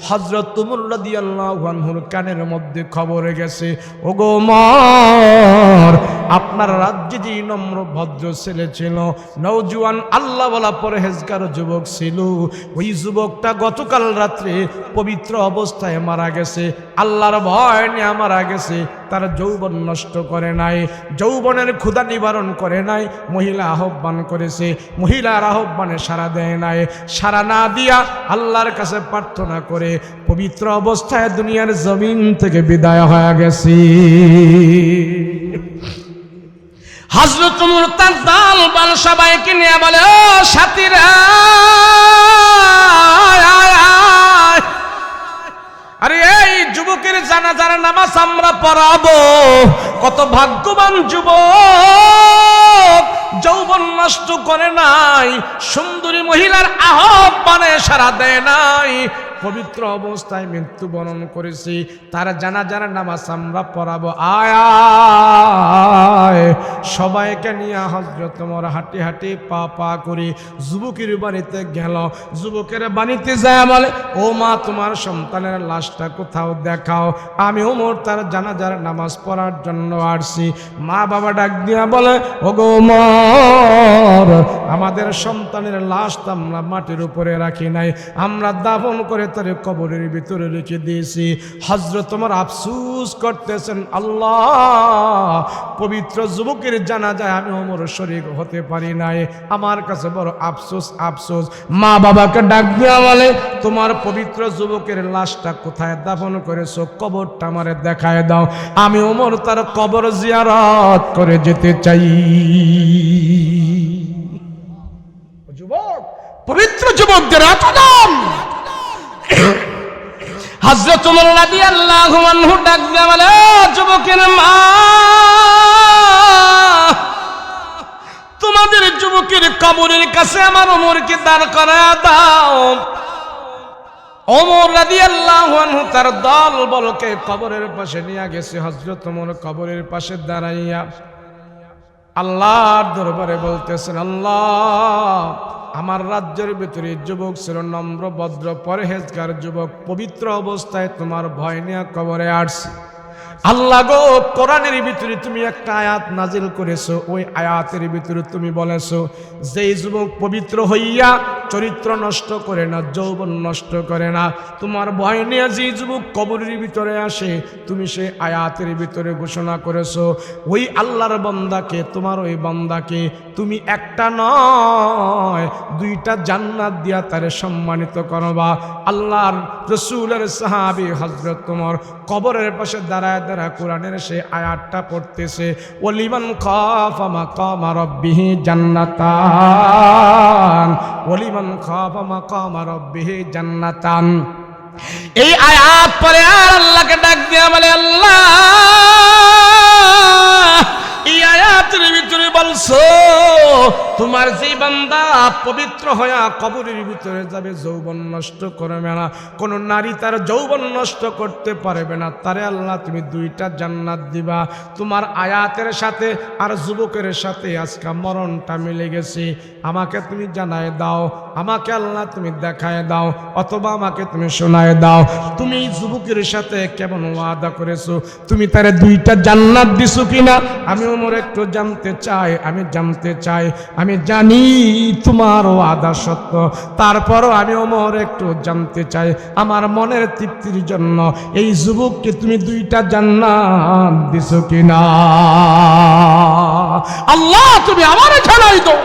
হযরত উমর রাদিয়াল্লাহু আনহুর কানের মধ্যে খবরে গেছে, ওগো উমর, আপনার রাজ্যে যে নম্র ভদ্র ছেলে ছিল, নওজোয়ান আল্লাহওয়ালা পরহেজগার যুবক ছিল, ওই যুবকটা গতকাল রাত্রে পবিত্র অবস্থায় মারা গেছে, আল্লাহর ভয় নিয়ে মারা গেছে। তার যৌবন নষ্ট করে নাই, যৌবনের ক্ষুধা নিবারণ করে নাই। মহিলা আহ্বান করেছে, মহিলার আহ্বানে সাড়া দেয় নাই। সাড়া না দিয়া আল্লাহর কাছে প্রার্থনা করে পবিত্র অবস্থায় দুনিয়ার জমিন থেকে বিদায় হয়ে গেছে। হযরত উমর তার দল বল সবাইকে নিয়ে বলে, ও সাথীরা, আরে এই যুবকের জানাজার নামাজ আমরা পড়াবো। কত ভাগ্যবান যুবক, যৌবন নষ্ট করে নাই, সুন্দরী মহিলার আহ্বানে সাড়া দেয় নাই, পবিত্র অবস্থায় মৃত্যুবরণ করেছি, তার জানাজার নামাজ আমরা পড়াবো। আয় সবাইকে নিয়ে হযরত ওমর হাঁটি হাঁটি পা পা করে যুবকের বাড়িতে গেল। যুবকের বাড়িতে যায় বলে, ও মা, তোমার সন্তানের লাশটা কোথাও দেখাও, আমি ওমর তার জানাজার নামাজ পড়ার জন্য আসছি। মা বাবা ডাক দিয়া বলে, ওগো ওমর, আমাদের সন্তানের লাশটা আমরা মাটির উপরে রাখি নাই, আমরা দাফন করে তার কবরের ভিতরে রেখে দিয়েছি। হযরত ওমর আফসোস করতেছেন, আল্লাহ, পবিত্র যুবকের জানাজায় আমি ওমর শরীক হতে পারি নাই, আমার কাছে বড় আফসোস আফসোস। মা বাবাকে ডাক দিয়া বলে, তোমার পবিত্র যুবকের লাশটা কোথায় দাফন করেছো, কবরটা আমারে দেখায় দাও, আমি ওমর তার কবর জিয়ারত করে যেতে চাই। যুবক, পবিত্র যুবকদের এত দাম। হযরত ওমর রাদিয়াল্লাহু আনহু ডাক দিয়া বলে, যুবকের মা, তোমাদের যুবকের কবরের কাছে আমার ওমরকে দাঁড় করায়া দাও। ওমর রাদিয়াল্লাহু আনহু তার দল বলকে কবরের পাশে নিয়ে গেছে। হযরত ওমর কবরের পাশে দাঁড়াইয়া আল্লাহর দরবারে বলতেছেন, আল্লাহ আমার রাজ্যের ভিতরে যুবক ছিল, নম্র ভদ্র পরহেজগার যুবক, পবিত্র অবস্থায় তোমার ভয় নিয়ে কবরে আসছে। আল্লাহ গো, কোরআনের ভিতরে তুমি একটা আয়াত নাজিল করেছো, ওই আয়াতের ভিতরে তুমি বলেছো যেই যুবক পবিত্র হইয়া চরিত্র নষ্ট করে না, যৌবন নষ্ট করে না, তোমার ভয় নিয়ে যে যুবক কবরের ভিতরে আসে, তুমি সেই আয়াতের ভিতরে ঘোষণা করেছো ওই আল্লাহর বান্দাকে, তোমার ওই বান্দাকে তুমি একটা নয় দুইটা জান্নাত দিয়া তারে সম্মানিত করবা। আল্লাহর রাসূলের সাহাবী হযরত ওমর কবরের পাশে দাঁড়ায় দাঁড়ায় কোরআনের সেই আয়াতটা পড়তেছে, ওয়ালিমান খাফা মাকামা রাব্বিহি জান্নাতান, ওয়ালিমান খাফা মাকামা রাব্বিহি জান্নাতান। এই আয়াত পরে আর আল্লাহকে ডাক দিয়া বলে, আল্লাহ এই আয়াতের ভিতরে বলছো তোমার যে বান্দা পবিত্র হইয়া কবরের ভিতরে যাবে, যৌবন নষ্ট করবে না, কোন নারী তার যৌবন নষ্ট করতে পারবে না, তারে আল্লাহ তুমি দুইটা জান্নাত দিবা। তোমার আয়াতের সাথে আর যুবকের সাথে আজকে মরণটা মিলে গেছে, আমাকে তুমি জানায় দাও, আমাকে আল্লাহ তুমি দেখায় দাও, অথবা আমাকে তুমি শোনায় দাও, তুমি এই যুবকের সাথে কেমন ওয়াদা করেছো, তুমি তারে দুইটা জান্নাত দিছো কিনা। আমি ওমর একটু জানতে চাই, আমি জানতে চাই, আমি জানি তোমার ওয়াদা সত্য, তারপরও আমি ওমর একটু জানতে চাই, আমার মনের তৃপ্তির জন্য এই যুবককে তুমি দুইটা জান্নাত দিছো কিনা। আল্লাহ তুমি আমারে জানাই দাও।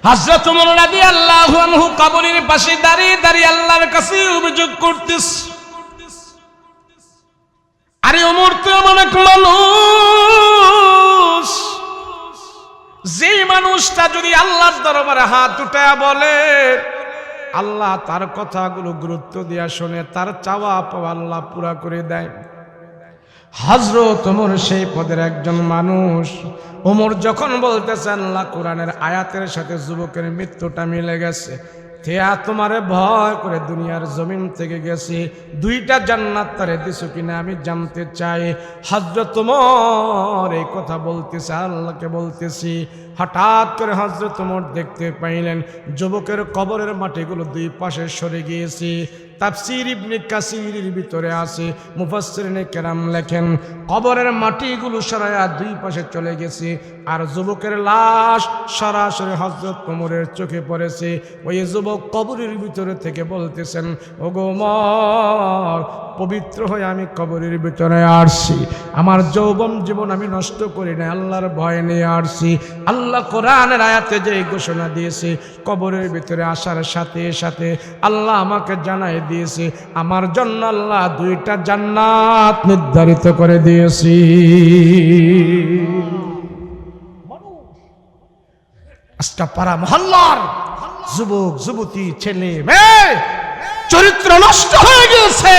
হযরত ওমর রাদিয়াল্লাহু আনহু কবরের পাশে দাঁড়িয়ে দাঁড়িয়ে আল্লাহর কাছে অভিযোগ করতেছে, আরে ওমর তো এমন এক মানুষ, যে মানুষটা যদি আল্লাহর দরবারে হাত উঠায়া বলে, আল্লাহ তার কথাগুলো গুরুত্ব দিয়া শুনে, তার চাওয়া পাওয়া আল্লাহ পুরা করে দেয়। হযরত ওমর সেই পদের একজন মানুষ। ওমর যখন বলতেছে আল্লাহ কোরআনের আয়াতের সাথে যুবকের মৃত্যুটা মিলে গেছে, তেয়া তোমারে ভয় করে দুনিয়ার জমিন থেকে গেছি, দুইটা জান্নাত তারে দিছো কিনা আমি জানতে চাই। হযরত ওমর এই কথা বলতেছে, আল্লাহকে বলতেছি। হঠাৎ করে হযরত ওমর দেখতে পাইলেন যুবকের কবরের মাটিগুলো দুই পাশে সরে গিয়েছে। তাফসীর ইবনে কাসিরের ভিতরে আছে, মুফাসসিরিনে কেরাম লেখেন কবরের মাটিগুলো সরায়া দুই পাশে চলে গেছে, আর যুবকের লাশ সরাসরি হযরত ওমরের চোখে পড়েছে। ওই যুবক কবরের ভিতরে থেকে বলতেছেন, ওগো ওমর, পবিত্র হয়ে আমি কবরের ভিতরে আসছি, আমার যৌবন জীবন আমি নষ্ট করি না, আল্লাহর ভয় নিয়ে আসছি। আল্লাহ কোরআনের আয়াতে যে ঘোষণা দিয়েছে, কবরের ভিতরে আসার সাথে সাথে আল্লাহ আমাকে জানাই দিয়েছে আমার জন্য আল্লাহ দুইটা জান্নাত নির্ধারিত করে দিয়েছি। আজকে পাড়া মহল্লার যুবক যুবতী ছেলে মেয়ে চরিত্র নষ্ট হয়ে গিয়েছে,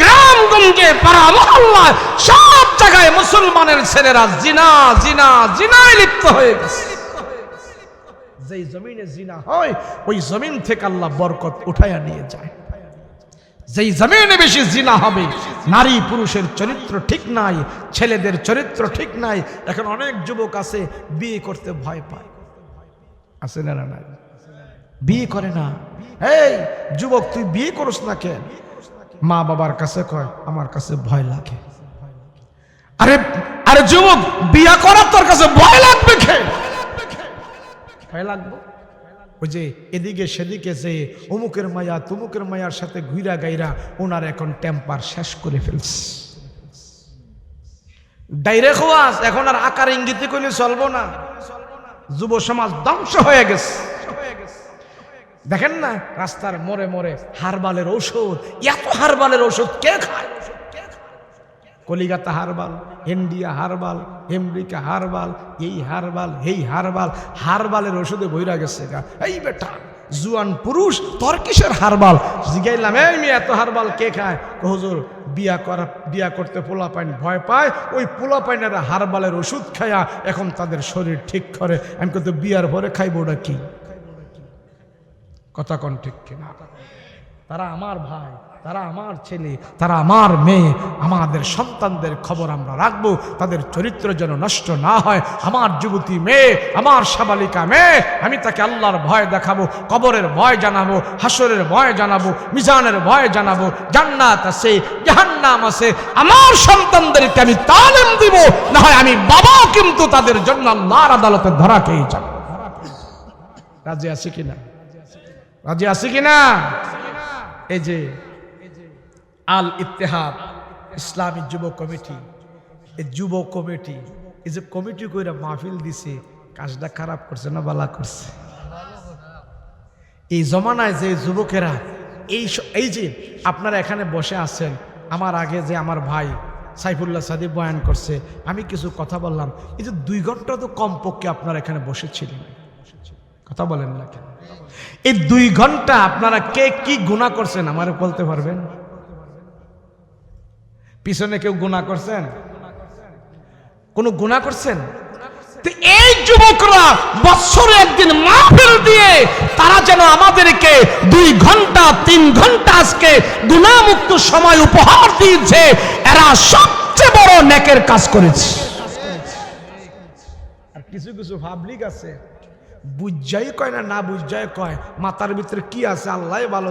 গ্রামগঞ্জে পাড়া মহল্লায় সব জায়গায় মুসলমানের ছেলেরা জিনা জিনা জিনায় লিপ্ত হয়ে গেছে। যেই জমিনে জিনা হয় ওই জমিন থেকে আল্লাহ বরকত উঠাইয়া নিয়ে যায়। যেই জমিনে বেশি জিনা হবে, নারী পুরুষের চরিত্র ঠিক নাই, ছেলেদের চরিত্র ঠিক নাই। এখন অনেক যুবক আছে বিয়ে করতে ভয় পায়, আছে না? না, বিয়ে করে না। এই যুবক, তুই বিয়ে করস না কেন? মা বাবার কাছে কয় আমার কাছে ভয় লাগে। আরে আরে যুবক, বিয়ে করার তোর কাছে ভয় লাগবে কে? ভয় লাগবে ওই যে এদিকে সেদিকে যে অমুকের মায়া তুমুকের মায়ার সাথে ঘুরা গাইরা ওনার এখন টেম্পার শেষ করে ফেলছে। ডাইরেক্ট ওয়াজ এখন আর আকার ইঙ্গিতে কইলে চলবো না। যুব সমাজ ধ্বংস হয়ে গেছে। দেখেন না রাস্তার মোড়ে মোড়ে হারবালের ঔষধ, এত হারবালের ঔষধ কে খায়? Kolkata herbal, India herbal, America herbal, এই হারবাল এই হারবাল, হারবালের ওষুধে বইরা গেছে গা। এই বেটা জুয়ান পুরুষ, তোর কিসের হারবাল? জিগাইলাম, এই মেয়ে এত হারবাল কে খায়? হুজুর বিয়া করতে পোলাপাইন ভয় পায়, ওই পোলাপাইনেরা হারবালের ওষুধ খায়া এখন তাদের শরীর ঠিক করে। আমি কিন্তু বিয়ার পরে খাইব ওটা কি? কথা কোন ঠিক কিনা? তারা আমার ভাই, তারা আমার ছেলে, তারা আমার মেয়ে। আমাদের সন্তানদের খবর আমরা রাখবো, তাদের চরিত্র যেন নষ্ট না হয়। আমার যুবতী মেয়ে, আমার সাবালিকা মেয়ে, আমি তাকে আল্লাহর ভয় দেখাবো, কবরের ভয় জানাবো, হাসরের ভয় জানাবো, মিজানের ভয় জানাবো। জান্নাত আছে, জাহান্নাম আছে। আমার সন্তানদেরকে আমি তালিম দিব, না হয় আমি বাবা কিন্তু তাদের জন্য আল্লাহর আদালতে ধরা খেয়ে যাব। রাজি আছে কিনা? রাজি আছে কিনা? এই যে আল ইত্তেহাদ ইসলামী যুব কমিটি, এই যুব কমিটি, এই যে কমিটি কইরা মাহফিল দিছে, কাজটা খারাপ করছে না ভালো করছে? এই জমানায় যে যুবকেরা এই যে আপনারা এখানে বসে আছেন, আমার আগে যে আমার ভাই সাইফুল্লাহ সাদিক বয়ান করছে, আমি কিছু কথা বললাম, এই যে 2 ঘন্টা তো কমপক্ষে আপনারা এখানে বসেছিলেন, কথা বলেন না কেন? এই 2 ঘন্টা আপনারা কে কি গুনাহ করছেন আমারে বলতে পারবেন? পিছনে কেউ গুনাহ করছেন? কোন গুনাহ করছেন? তো এই যুবকরা বছরে একদিন মাহফিল দিয়ে তারা যেন আমাদেরকে 2 ঘন্টা 3 ঘন্টা আজকে গুনাহমুক্ত সময় উপহার দিয়েছে, এরা সবচেয়ে বড় নেকের কাজ করেছে। আর কিছু কিছু পাবলিক আছে, বুঝাই কয় না বুঝাই কয়, মাথার ভিতরে কি আছে আল্লাহই ভালো